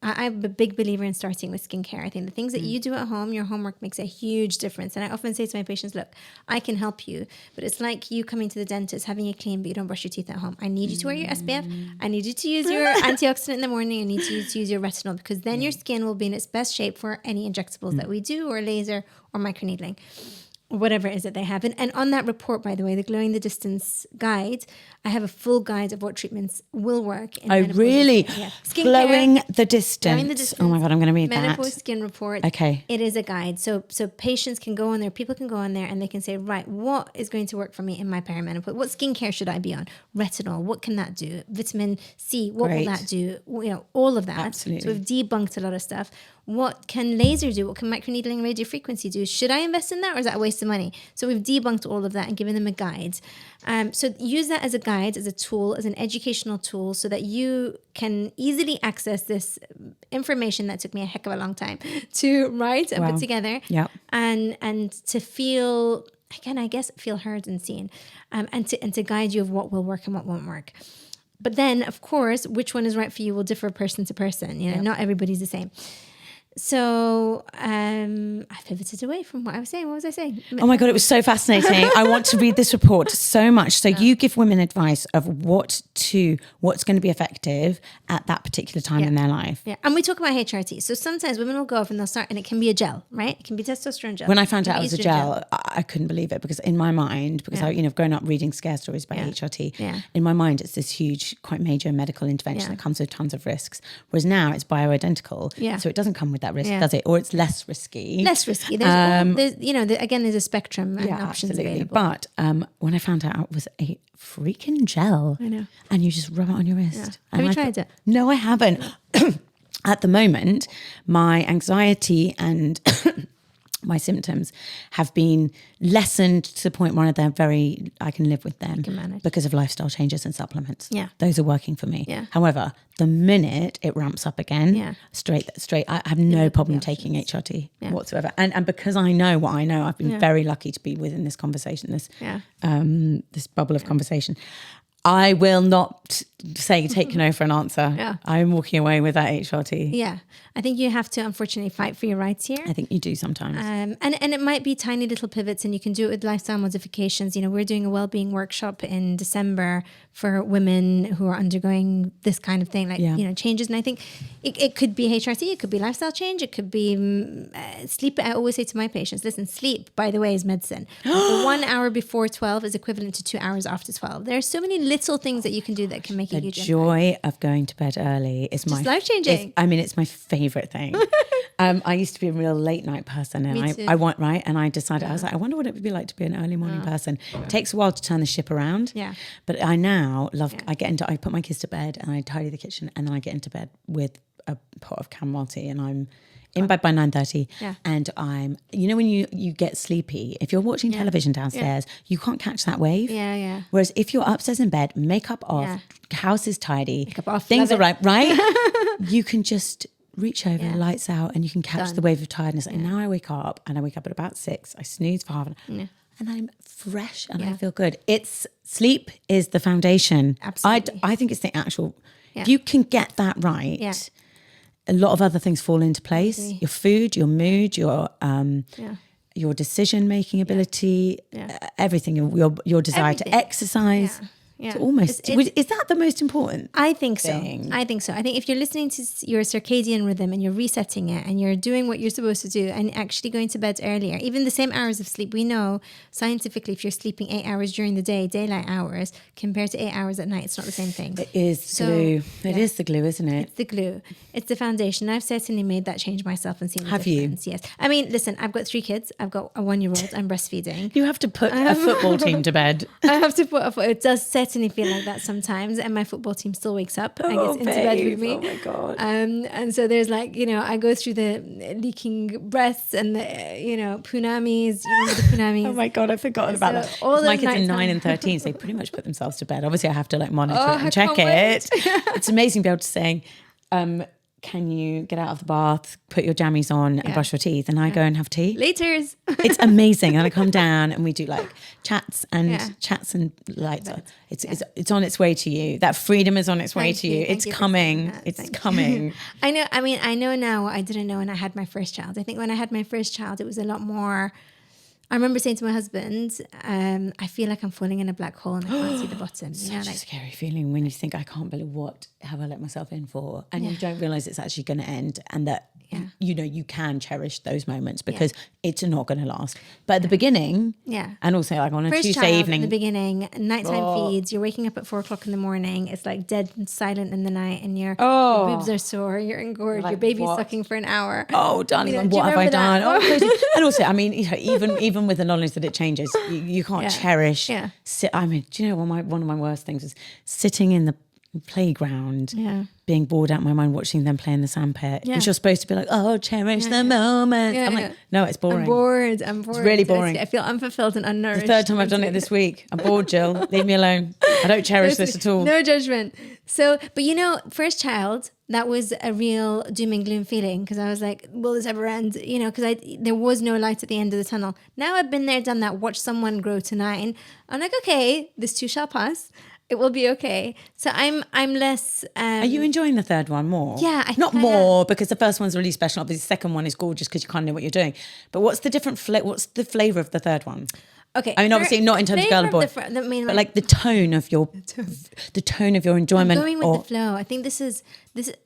I'm a big believer in starting with skincare. I think the things that you do at home, your homework makes a huge difference. And I often say to my patients, look, I can help you, but it's like you coming to the dentist, having a clean, but you don't brush your teeth at home. I need you to wear your SPF. I need you to use your antioxidant in the morning. I need you to use your retinol, because then your skin will be in its best shape for any injectables that we do, or laser or microneedling, whatever it is that they have. And on that report, by the way, the Glowing the Distance guide, I have a full guide of what treatments will work.
Oh, really? Yeah. Glowing the Distance. Oh my God, I'm going to read that.
Menopause Skin Report.
Okay.
It is a guide. So patients can go on there, people can go on there and they can say, right, what is going to work for me in my perimenopause? What skincare should I be on? Retinol, what can that do? Vitamin C, what will that do? All of that.
Absolutely.
So we've debunked a lot of stuff. What can laser do? What can microneedling, radiofrequency do? Should I invest in that, or is that a waste of money? So we've debunked all of that and given them a guide. So use that as a guide, as a tool, as an educational tool, so that you can easily access this information that took me a heck of a long time to write and put together.
Yeah.
And to feel, again, I guess, feel heard and seen, and to guide you of what will work and what won't work. But then, of course, which one is right for you will differ person to person. Not everybody's the same. So I pivoted away from what I was saying. What was I saying?
Oh my God, it was so fascinating. I want to read this report so much. So you give women advice of what's going to be effective at that particular time in their life.
Yeah, and we talk about HRT. So sometimes women will go off and they'll start, and it can be a gel, right? It can be testosterone gel.
When I found out it was a gel, I couldn't believe it, because in my mind, I've grown up reading scare stories about HRT. In my mind, it's this huge, quite major medical intervention that comes with tons of risks. Whereas now it's bioidentical. Yeah. So it doesn't come with that risk, does it? Or it's less risky.
There's a spectrum and options available.
But when I found out it was a freaking gel,
I know,
and you just rub it on your wrist.
Have you tried it?
No, I haven't. At the moment, my anxiety and my symptoms have been lessened to the point where I can live with them because of lifestyle changes and supplements. Yeah. Those are working for me. Yeah. However, the minute it ramps up again, straight, I have no problem taking HRT whatsoever. And because I know what I know, I've been very lucky to be within this conversation, this bubble of conversation. I will not say take no for an answer. Yeah. I'm walking away with that HRT.
Yeah. I think you have to, unfortunately, fight for your rights here.
I think you do sometimes.
And it might be tiny little pivots, and you can do it with lifestyle modifications. We're doing a wellbeing workshop in December for women who are undergoing this kind of thing, changes. And I think it could be HRT, it could be lifestyle change, it could be sleep. I always say to my patients, listen, sleep, by the way, is medicine. The 1 hour before 12 is equivalent to 2 hours after 12. There are so many little things that you can do that can make a huge impact.
The joy of going to bed early is life-changing. It's my favorite thing. I used to be a real late night person, and I want right, and I decided I was like, I wonder what it would be like to be an early morning person. It takes a while to turn the ship around.
Yeah.
But I now love. I put my kids to bed, and I tidy the kitchen, and then I get into bed with a pot of chamomile tea, and I'm in bed by 9:30.
Yeah.
And I'm, when you get sleepy, if you're watching television downstairs, you can't catch that wave.
Yeah, yeah.
Whereas if you're upstairs in bed, makeup off, house is tidy,
Makeup off,
things are
love
right, you can just reach over, lights out, and you can catch the wave of tiredness. And now I wake up, and I wake up at about 6. I snooze for half an hour, and I'm fresh, and I feel good. Sleep is the foundation.
Absolutely.
I think it's the actual. If you can get that right, a lot of other things fall into place. Your food, your mood, your decision making ability, everything. Your desire to exercise. Yeah. So almost, is that the most important?
I think so.
thing?
I think so. I think if you're listening to your circadian rhythm and you're resetting it and you're doing what you're supposed to do and actually going to bed earlier, even the same hours of sleep, we know scientifically if you're sleeping 8 hours during the day, daylight hours, compared to 8 hours at night, it's not the same thing.
It is glue. It is the glue, isn't it?
It's the glue. It's the foundation. I've certainly made that change myself and seen the difference. Yes. I mean, listen, I've got 3 kids. I've got a 1-year-old. I'm breastfeeding.
You have to put a football team to bed.
I have to it does certainly feel like that sometimes, and my football team still wakes up and gets into bed with me.
Oh my god!
And so there's I go through the leaking breasts and the punamis. You remember the punamis?
Oh my god, I've forgotten about that.
All
my kids are 9 and 13, so they pretty much put themselves to bed. Obviously, I have to monitor it and check it. It's amazing to be able to say, can you get out of the bath, put your jammies on and brush your teeth? And I go and have tea.
Laters.
It's amazing. And I come down and we do chats and lights. It's on its way to you. That freedom is on its way to you. It's coming. It's coming.
I know. I mean, I know now what I didn't know when I had my first child. I think when I had my first child, it was a lot more. I remember saying to my husband, I feel like I'm falling in a black hole and I can't see the bottom.
Such a scary feeling when you think, I can't believe what have I let myself in for? And you don't realise it's actually going to end, and that, you can cherish those moments because it's not going to last. But at the beginning, and also on a
first
Tuesday
child,
evening.
In the beginning, nighttime feeds, you're waking up at 4 o'clock in the morning. It's dead and silent in the night, and your boobs are sore, you're engorged, your baby's sucking for an hour.
Oh, darling, what have I done? And also, I mean, even with the knowledge that it changes, you can't cherish. I mean, do you know one of my worst things is sitting in the playground, being bored out of my mind watching them play in the sandpit. Because you're supposed to be cherish the moment. I'm like, no, it's boring.
I'm bored.
It's really boring.
I feel unfulfilled and unnourished.
The 3rd time I've done it this week. I'm bored, Jill. Leave me alone. I don't cherish this at all.
No judgment. So, but first child, that was a real doom and gloom feeling because I was like, will this ever end? Because there was no light at the end of the tunnel. Now I've been there, done that, watched someone grow to 9. I'm like, okay, this too shall pass. It will be okay. So I'm less.
Are you enjoying the 3rd one more?
Yeah,
not more because the first one's really special. Obviously, the second one is gorgeous because you kind of know what you're doing. But what's the different? What's the flavour of the 3rd one?
Okay,
I mean, obviously not in terms of girl and boy, but the tone of your enjoyment.
I'm going with the flow. I think this is.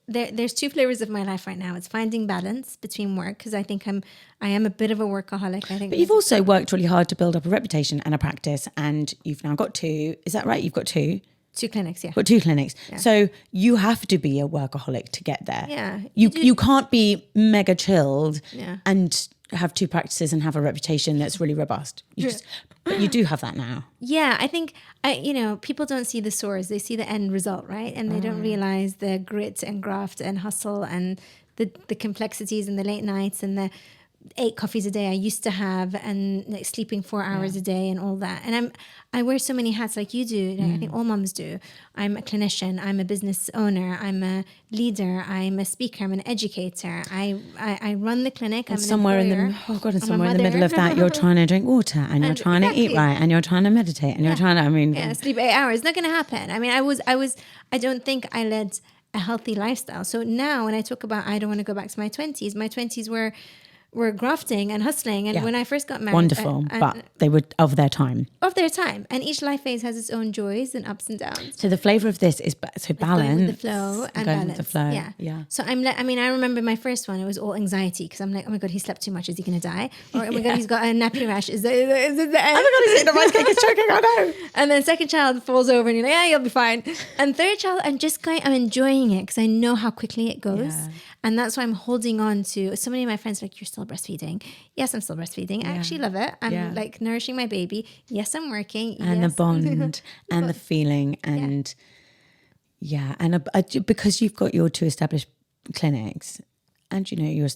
There's 2 flavors of my life right now. It's finding balance between work because I think I am a bit of a workaholic. I think.
But you've also worked really hard to build up a reputation and a practice, and you've now got 2. Is that right? You've got 2.
2 clinics, yeah.
Got 2 clinics. Yeah. So you have to be a workaholic to get there.
Yeah.
You can't be mega chilled and have 2 practices and have a reputation that's really robust. But you do have that now.
Yeah, I think people don't see the source; they see the end result, right? And they don't realize the grit and graft and hustle and the complexities and the late nights and the 8 coffees a day I used to have and sleeping 4 hours a day and all that. And I wear so many hats like you do. I think all moms do. I'm a clinician. I'm a business owner. I'm a leader. I'm a speaker. I'm an educator. I run the clinic. I'm
somewhere in the middle of that, you're trying to drink water and you're trying to eat right and you're trying to meditate and you're trying to.
Sleep 8 hours. Not going to happen. I mean, I don't think I led a healthy lifestyle. So now when I talk about I don't want to go back to my 20s were were grafting and hustling. And when I first got married,
wonderful, but they were of their time.
Of their time. And each life phase has its own joys and ups and downs.
So the flavor of this is balance.
Going with the flow and
going
balance.
with the flow.
Yeah. So I remember my first one, it was all anxiety because I'm like, oh my God, he slept too much. Is he going to die? Or oh my God, he's got a nappy rash. Is it the end?
Oh my God, he's eating a rice cake. He's choking. Oh no.
And then second child falls over and you're like, yeah, you'll be fine. And third child, I'm enjoying it because I know how quickly it goes. Yeah. And that's why I'm holding on to. So many of my friends are like, you're still breastfeeding. Yes, I'm still breastfeeding. I actually love it. I'm like nourishing my baby. Yes, I'm working.
And the bond and the feeling and because you've got your 2 established clinics and you're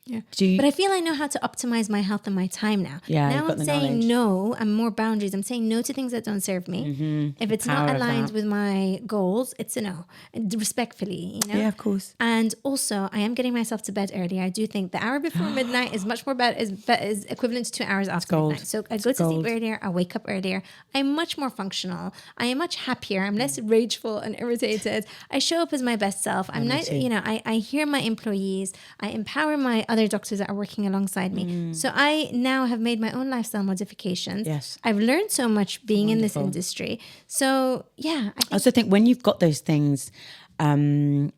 but I feel I know how to optimize my health and my time now.
Yeah,
now I'm saying no, and more boundaries. I'm saying no to things that don't serve me. Mm-hmm. If it's not aligned with my goals, it's a no. And respectfully,
Yeah, of course.
And also, I am getting myself to bed earlier. I do think the hour before midnight is much more is equivalent to 2 hours after midnight. So I go to sleep earlier. I wake up earlier. I'm much more functional. I am much happier. I'm less rageful and irritated. I show up as my best self. I'm not. I hear my employees. I empower my other doctors that are working alongside me. So I now have made my own lifestyle modifications.
Yes.
I've learned so much being in this industry. So I
also think when you've got those things in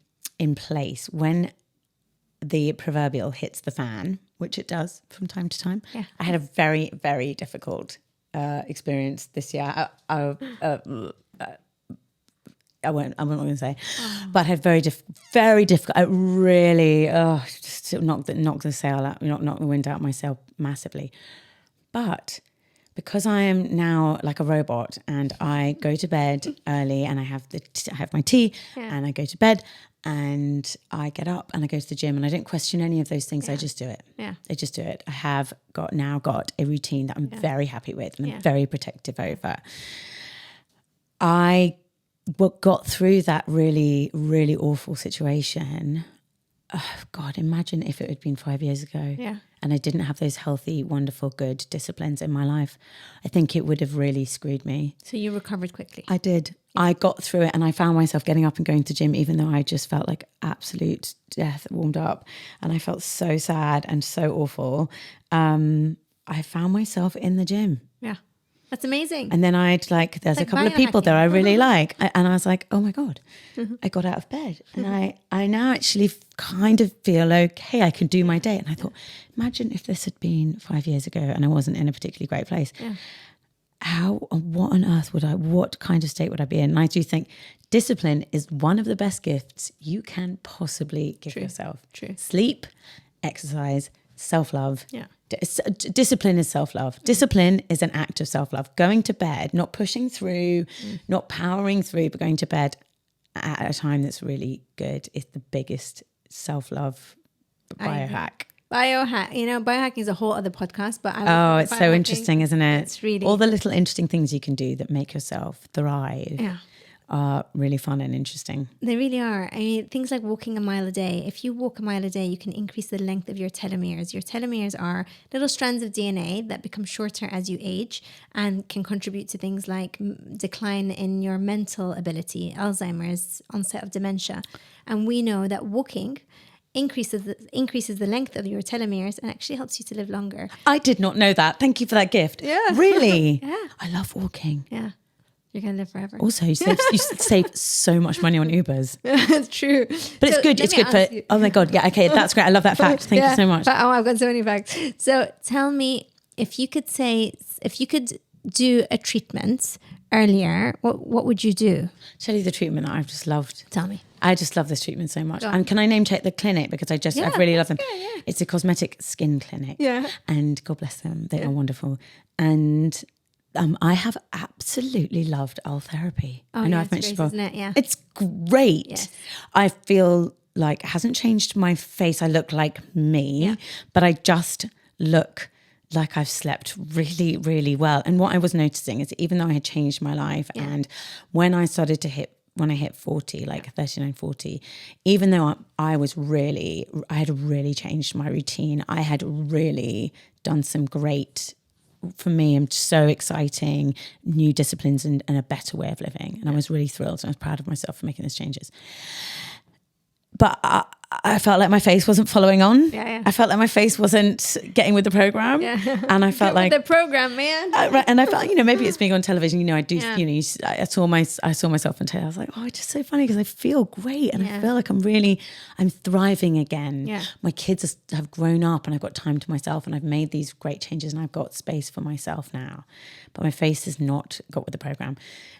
place, when the proverbial hits the fan, which it does from time to time, I had a very, very difficult experience this year. I'm not going to say, but I had very difficult. I really, just knocked the sail out, knocked the wind out of my sail massively. But because I am now like a robot, and I go to bed early, and I have my tea, and I go to bed, and I get up and I go to the gym, and I don't question any of those things. I just do it. I just do it. I have got a routine that I'm very happy with, and I'm very protective over. What got through that really, really awful situation, God, imagine if it had been 5 years ago and I didn't have those healthy, wonderful, good disciplines in my life. I think it would have really screwed me.
So you recovered quickly?
I did. I got through it, and I found myself getting up and going to the gym, even though I just felt like absolute death warmed up, and I felt so sad and so awful. I found myself in the gym.
Yeah. That's amazing.
And then there's a couple of people there I really like. And I was like, oh my God, I got out of bed. And I now actually kind of feel okay. I can do my day. And I thought, imagine if this had been 5 years ago and I wasn't in a particularly great place. Yeah. What on earth what kind of state would I be in? And I do think discipline is one of the best gifts you can possibly give yourself.
True.
Sleep, exercise, self-love.
Yeah.
Discipline is self-love. Discipline is an act of self-love. Going to bed, not pushing through, not powering through, but going to bed at a time that's really good is the biggest self-love biohack.
Biohacking is a whole other podcast, but
it's so interesting, isn't it?
It's really
all the little interesting things you can do that make yourself thrive.
Yeah.
Are really fun and interesting.
They really are. I mean, things like walking a mile a day. If you walk a mile a day, you can increase the length of your telomeres. Your telomeres are little strands of DNA that become shorter as you age and can contribute to things like decline in your mental ability, Alzheimer's, onset of dementia. And we know that walking increases the length of your telomeres and actually helps you to live longer.
I did not know that. Thank you for that gift.
Yeah.
Really?
Yeah.
I love walking.
Yeah. You're going to live forever.
Also, you save so much money on Ubers.
It's true.
But it's good. It's good for, oh my God. Yeah, okay. That's great. I love that fact. Thank you so much.
I've got so many facts. So tell me, if you could do a treatment earlier, what would you do?
Tell you the treatment that I've just loved.
Tell me.
I just love this treatment so much. And can I name check the clinic? Because I really love them.
Yeah.
It's a cosmetic skin clinic.
Yeah.
And God bless them. They are wonderful. And I have absolutely loved oil therapy. I know I've mentioned
great, isn't it? Yeah.
It's great.
Yes.
I feel like it hasn't changed my face. I look like me, but I just look like I've slept really, really well. And what I was noticing is even though I had changed my life and when I hit 40, like 39, 40, even though I had really changed my routine. I had really done some great, for me, I'm so exciting, new disciplines and a better way of living. And I was really thrilled. And I was proud of myself for making those changes. But I felt like my face wasn't following on.
Yeah.
I felt like my face wasn't getting with the program.
Yeah.
And I felt like
the program, man.
right. And I felt, maybe it's being on television, I do,
Yeah.
I saw myself on television. I was like, oh, it's just so funny because I feel great. And I feel like I'm thriving again.
Yeah.
My kids have grown up and I've got time to myself and I've made these great changes and I've got space for myself now. But my face has not got with the program.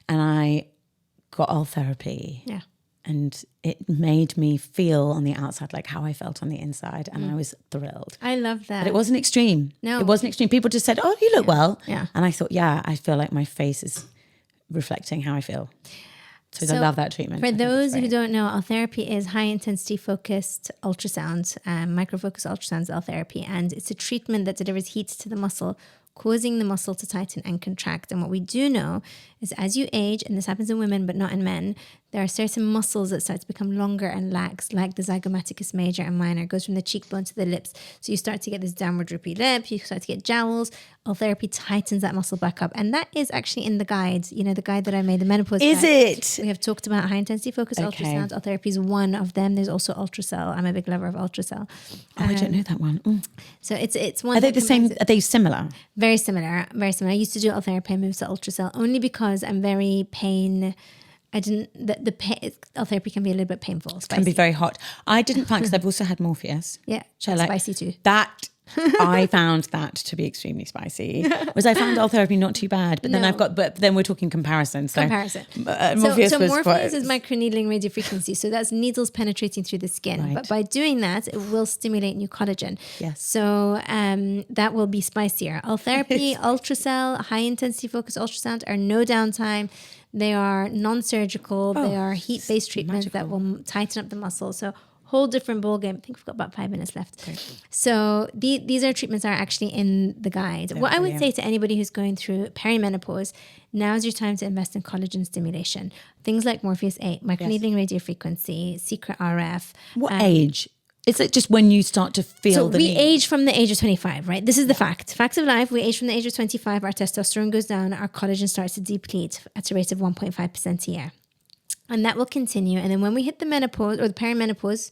And I got oil therapy.
Yeah.
And it made me feel on the outside like how I felt on the inside. And I was thrilled.
I love that.
But it wasn't extreme.
No.
It wasn't extreme. People just said, oh, you look well.
Yeah.
And I thought, I feel like my face is reflecting how I feel. So I love that treatment.
For those who don't know, oil therapy is high intensity focused ultrasound, microfocus ultrasound oil therapy. And it's a treatment that delivers heat to the muscle, causing the muscle to tighten and contract. And what we do know is as you age, and this happens in women but not in men, there are certain muscles that start to become longer and lax, like the zygomaticus major and minor. It goes from the cheekbone to the lips. So you start to get this downward droopy lip, you start to get jowls. Oil therapy tightens that muscle back up. And that is actually in the guide, the guide that I made, the Menopause guide.
Is it?
We have talked about high intensity focus ultrasound. Oil therapy is one of them. There's also ultracell. I'm a big lover of ultracell.
I don't know that one.
So it's one.
Are they the same? Are they similar?
Very similar. Very similar. I used to do oil therapy. I moved to ultracell only because I'm very pain. The pain, oil therapy can be a little bit painful. Spicy.
Can be very hot. I didn't find, because I've also had Morpheus.
Yeah, spicy too.
That I found that to be extremely spicy. Whereas I found oil therapy not too bad, but then we're talking comparison. So
Morpheus is microneedling radiofrequency. So that's needles penetrating through the skin.
Right.
But by doing that, it will stimulate new collagen.
Yes.
So that will be spicier. Oil therapy, ultracell, high intensity focus ultrasound are no downtime. They are non-surgical. They are heat-based treatments that will tighten up the muscle. So whole different ballgame. I think we've got about 5 minutes left. Great. So these are treatments that are actually in the guide. What I would say to anybody who's going through perimenopause, now's your time to invest in collagen stimulation. Things like Morpheus 8, microneedling radiofrequency, Secret RF.
What age? Is it just when you start to feel the need?
Age from the age of 25, right? This is the fact. Facts of life, we age from the age of 25, our testosterone goes down, our collagen starts to deplete at a rate of 1.5% a year. And that will continue. And then when we hit the menopause or the perimenopause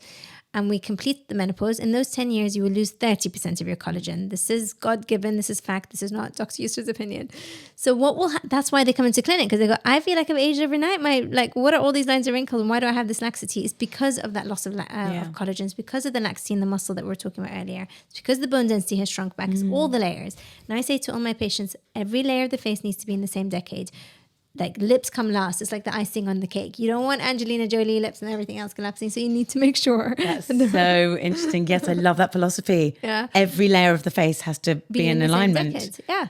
and we complete the menopause, in those 10 years, you will lose 30% of your collagen. This is God-given. This is fact. This is not Dr. Yusra's opinion. So that's why they come into clinic, because they go, I feel like I've aged overnight. What are all these lines of wrinkles and why do I have this laxity? It's because of that loss of collagen. It's because of the laxity in the muscle that we were talking about earlier. It's because the bone density has shrunk back. It's all the layers. And I say to all my patients, every layer of the face needs to be in the same decade. Like lips come last. It's like the icing on the cake. You don't want Angelina Jolie lips and everything else collapsing. So you need to make sure.
That's so interesting. Yes, I love that philosophy.
Yeah.
Every layer of the face has to be in alignment.
Yeah.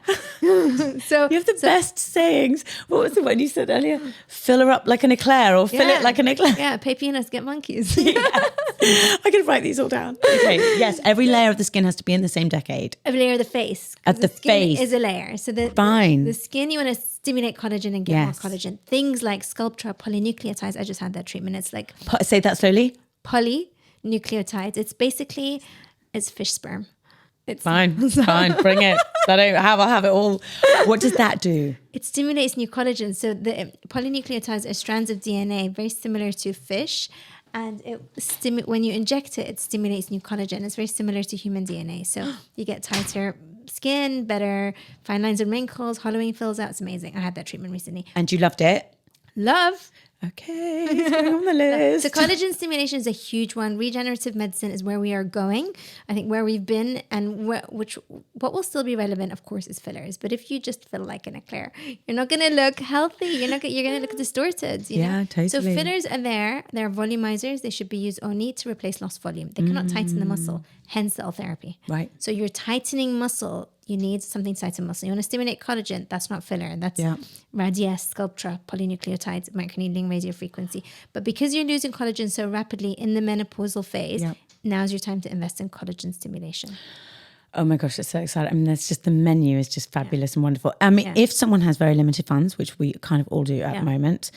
So
you have the best sayings. What was the one you said earlier? Fill her up like an eclair or fill it like an eclair.
Yeah, pay peanuts, get monkeys.
I could write these all down. Okay. Yes, every layer of the skin has to be in the same decade.
Every layer of the face.
Of the face
is a layer. So the skin, you want to stimulate collagen and get more collagen. Things like Sculptra, polynucleotides. I just had that treatment. It's like
say that slowly.
Polynucleotides. It's fish sperm. It's
fine, bring it. I'll have it all. What does that do?
It stimulates new collagen. So the polynucleotides are strands of DNA very similar to fish. And when you inject it, it stimulates new collagen. It's very similar to human DNA. So you get tighter skin, better fine lines and wrinkles, hollowing fills out. It's amazing. I had that treatment recently.
And you loved it?
Love.
Okay, it's on the list.
So collagen stimulation is a huge one. Regenerative medicine is where we are going. I think where we've been and what will still be relevant, of course, is fillers. But if you just fill like an eclair, you're not going to look healthy. You're going to look distorted. You know?
Totally.
So fillers are there. They're volumizers. They should be used only to replace lost volume. They cannot tighten the muscle, hence the oil therapy.
Right.
So you're tightening muscle. You need something to tighten muscle. You want to stimulate collagen. That's not filler. That's Radiesse, Sculptra, polynucleotides, microneedling radiofrequency. But because you're losing collagen so rapidly in the menopausal phase, now's your time to invest in collagen stimulation.
Oh my gosh, it's so exciting. I mean, there's just the menu is just fabulous and wonderful. I mean, if someone has very limited funds, which we kind of all do at the moment,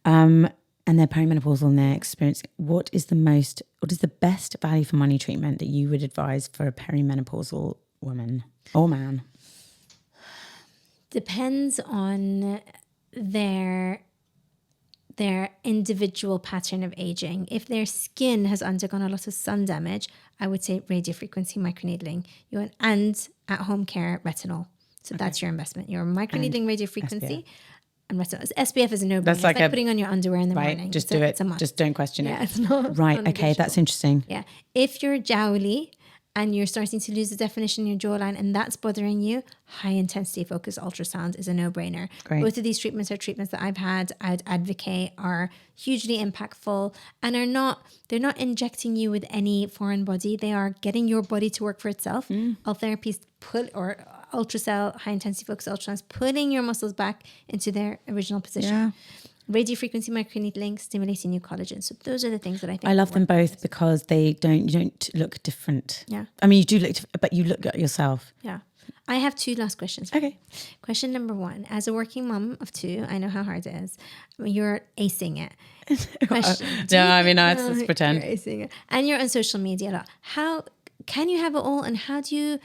and they're perimenopausal and they're experiencing, what is the best value for money treatment that you would advise for a perimenopausal woman or man?
Depends on the their individual pattern of aging. If their skin has undergone a lot of sun damage, I would say radiofrequency microneedling. And at-home care retinol. So that's your investment. Your microneedling, radiofrequency, and retinol. SPF is a no-brainer. It's like putting on your underwear in the morning.
Just do it. Just don't question it.
Yeah, it's not
right. Okay, that's interesting.
Yeah. If you're jowly and you're starting to lose the definition in your jawline and that's bothering you, high intensity focused ultrasound is a no-brainer.
Great.
Both of these treatments are treatments that I've had, I'd advocate are hugely impactful and they're not injecting you with any foreign body. They are getting your body to work for itself. All therapies ultrasound, high intensity focused ultrasounds, putting your muscles back into their original position.
Yeah.
Radiofrequency microneedling, stimulating new collagen. So those are the things that I think.
I love them both because you don't look different.
Yeah.
I mean, you do look different, but you look at yourself.
Yeah. I have 2 last questions.
Okay.
Question number 1. As a working mom of 2, I know how hard it is. You're acing it.
Let's pretend.
You're acing it. And you're on social media a lot. How can you have it all and how do you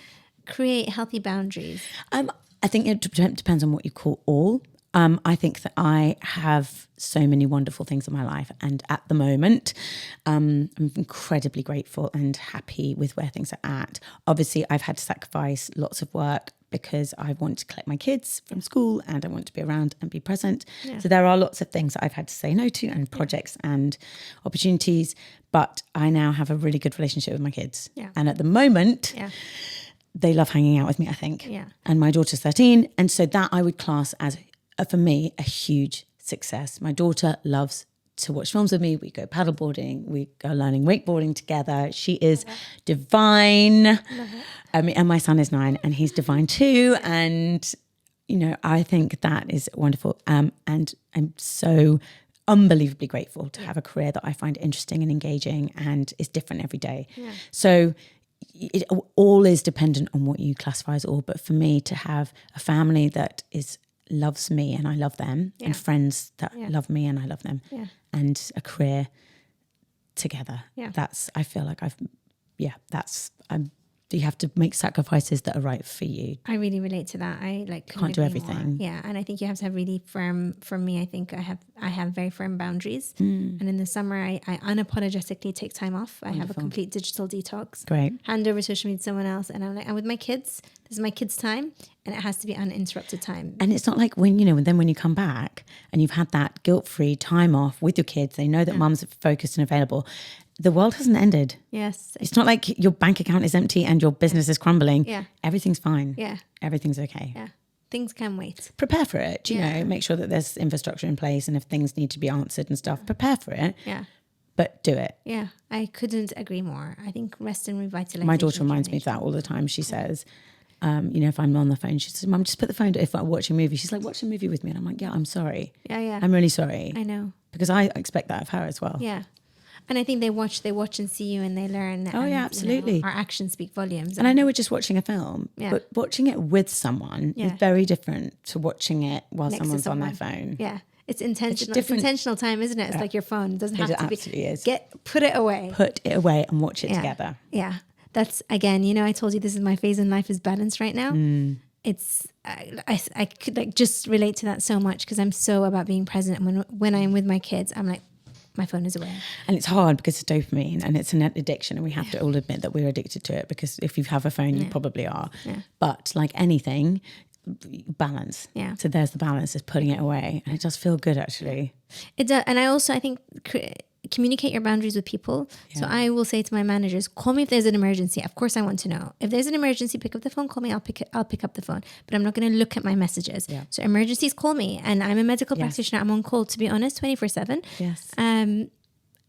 create healthy boundaries?
I think it depends on what you call all. I think that I have so many wonderful things in my life. And at the moment, I'm incredibly grateful and happy with where things are at. Obviously, I've had to sacrifice lots of work because I want to collect my kids from school and I want to be around and be present. Yeah. So there are lots of things that I've had to say no to and projects and opportunities. But I now have a really good relationship with my kids. Yeah. And at the moment... Yeah. They love hanging out with me, I think. Yeah. And my daughter's 13. And so that I would class as, for me, a huge success. My daughter loves to watch films with me. We go paddleboarding. We go learning wakeboarding together. She is divine. And my son is 9 and he's divine too. And, I think that is wonderful. And I'm so unbelievably grateful to have a career that I find interesting and engaging and is different every day. Yeah. So... it all is dependent on what you classify as all, but for me to have a family that loves me and I love them, and friends that love me and I love them, and a career together, I feel like you have to make sacrifices that are right for you.
I really relate to that. I
can't do everything.
More. Yeah, and I think you have to have really firm. For me, I think I have very firm boundaries. And in the summer, I unapologetically take time off. I have a complete digital detox.
Great.
Hand over social media to someone else, and I'm with my kids. This is my kids' time, and it has to be uninterrupted time.
And it's not like when you come back and you've had that guilt-free time off with your kids. They know that mum's focused and available. The world hasn't ended.
Yes.
It's not like your bank account is empty and your business is crumbling.
Yeah.
Everything's fine.
Yeah.
Everything's okay.
Yeah. Things can wait.
Prepare for it, you know, make sure that there's infrastructure in place and if things need to be answered and stuff, prepare for it.
Yeah.
But do it.
Yeah. I couldn't agree more. I think rest and revitalization.
My daughter reminds me of that all the time. She says, if I'm on the phone, she says, Mum, just put the phone down. If I'm watching a movie, she's like, watch a movie with me. And I'm like, yeah, I'm sorry.
Yeah.
I'm really sorry.
I know.
Because I expect that of her as well.
Yeah. And I think they watch and see you and they learn.
Oh, yeah, absolutely.
Our actions speak volumes.
And I know we're just watching a film, but watching it with someone is very different to watching it while someone's on their phone.
Yeah. It's intentional. It's intentional time, isn't it? It's like your phone. It doesn't have to be.
It absolutely is.
Put it away.
Put it away and watch it together.
Yeah. That's, again, I told you this is my phase in life is balance right now. It's, I could just relate to that so much because I'm so about being present. And when I'm with my kids, I'm like, my phone is away. And
it's hard because it's dopamine and it's an addiction and we have to all admit that we're addicted to it because if you have a phone, you probably are. Yeah. But like anything, balance. Yeah. So there's the balance, is putting it away. And it does feel good actually.
It does. And I think communicate your boundaries with people. Yeah. So I will say to my managers, call me if there's an emergency. Of course I want to know. If there's an emergency, pick up the phone, call me, I'll pick up the phone. But I'm not going to look at my messages. Yeah. So emergencies, call me. And I'm a medical practitioner. I'm on call, to be honest, 24/7. Yes. And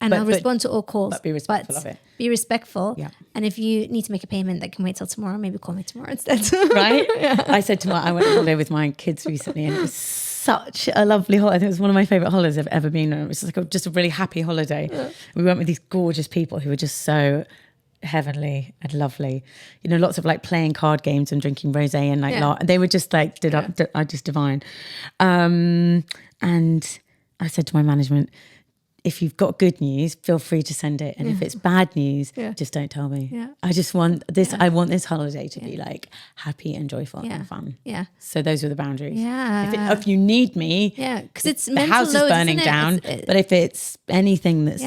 I'll respond to all calls.
But be respectful of it.
Be respectful. Yeah. And if you need to make a payment that can wait till tomorrow, maybe call me tomorrow instead.
Right? Yeah. I said I went on holiday with my kids recently and it was such a lovely holiday. I think it was one of my favourite holidays I've ever been on. It was just a really happy holiday. Yeah. We went with these gorgeous people who were just so heavenly and lovely. Lots of like playing card games and drinking rosé and they were just like just divine. And I said to my management, if you've got good news, feel free to send it. And if it's bad news, just don't tell me.
Yeah.
I just want this. I want this holiday to be like happy and joyful and fun.
Yeah.
So those are the boundaries.
Yeah.
If you need me,
because it's
the house is burning down. But if it's anything that's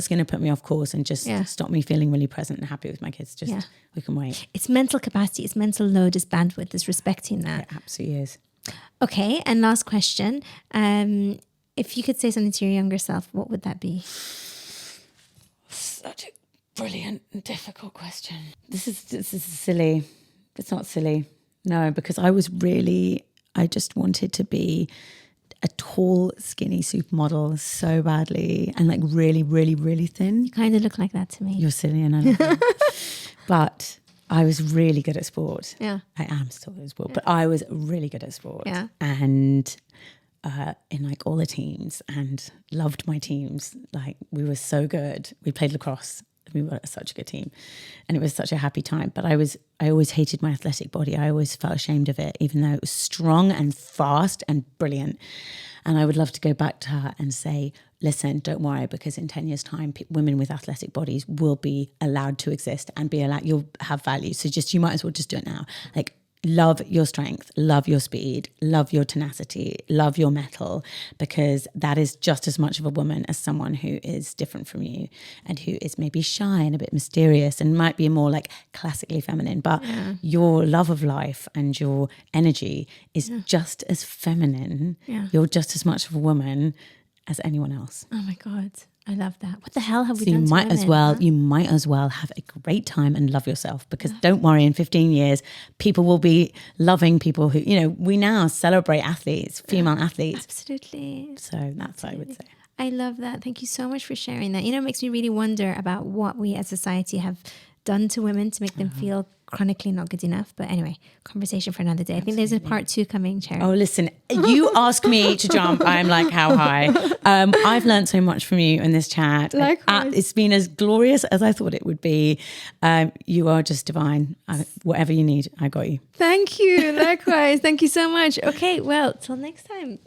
going to put me off course and just stop me feeling really present and happy with my kids, just we can wait.
It's mental capacity. It's mental load. It's bandwidth. It's respecting that.
It absolutely is.
Okay. And last question. If you could say something to your younger self, what would that be?
Such a brilliant and difficult question. This is silly. It's not silly. No, because I just wanted to be a tall, skinny supermodel so badly and like really, really, really thin.
You kind of look like that to me.
You're silly and I love it. But I was really good at sport.
Yeah.
I am still good at sport, but I was really good at sport.
Yeah.
And in like all the teams and loved my teams. Like we were so good. We played lacrosse. We were such a good team and it was such a happy time. But I always hated my athletic body. I always felt ashamed of it, even though it was strong and fast and brilliant. And I would love to go back to her and say, listen, don't worry, because in 10 years' time, women with athletic bodies will be allowed to exist and you'll have value. So you might as well just do it now. Like, love your strength, love your speed, love your tenacity, love your mettle, because that is just as much of a woman as someone who is different from you and who is maybe shy and a bit mysterious and might be more like classically feminine. But your love of life and your energy is just as feminine. Yeah. You're just as much of a woman as anyone else.
Oh my God. I love that. What the hell have we
done?
You
might as well have a great time and love yourself, because don't worry, in 15 years, people will be loving people who, we now celebrate athletes, female athletes.
Absolutely.
So that's what I would say.
I love that. Thank you so much for sharing that. It makes me really wonder about what we as society have done to women to make them feel chronically not good enough. But anyway, conversation for another day. Absolutely. I think there's a part 2 coming, Cherry.
Oh, listen, you ask me to jump, I'm like, how high? I've learned so much from you in this chat.
Likewise.
It's been as glorious as I thought it would be. You are just divine. Whatever you need, I got you.
Thank you. Likewise. Thank you so much. Okay, well, till next time.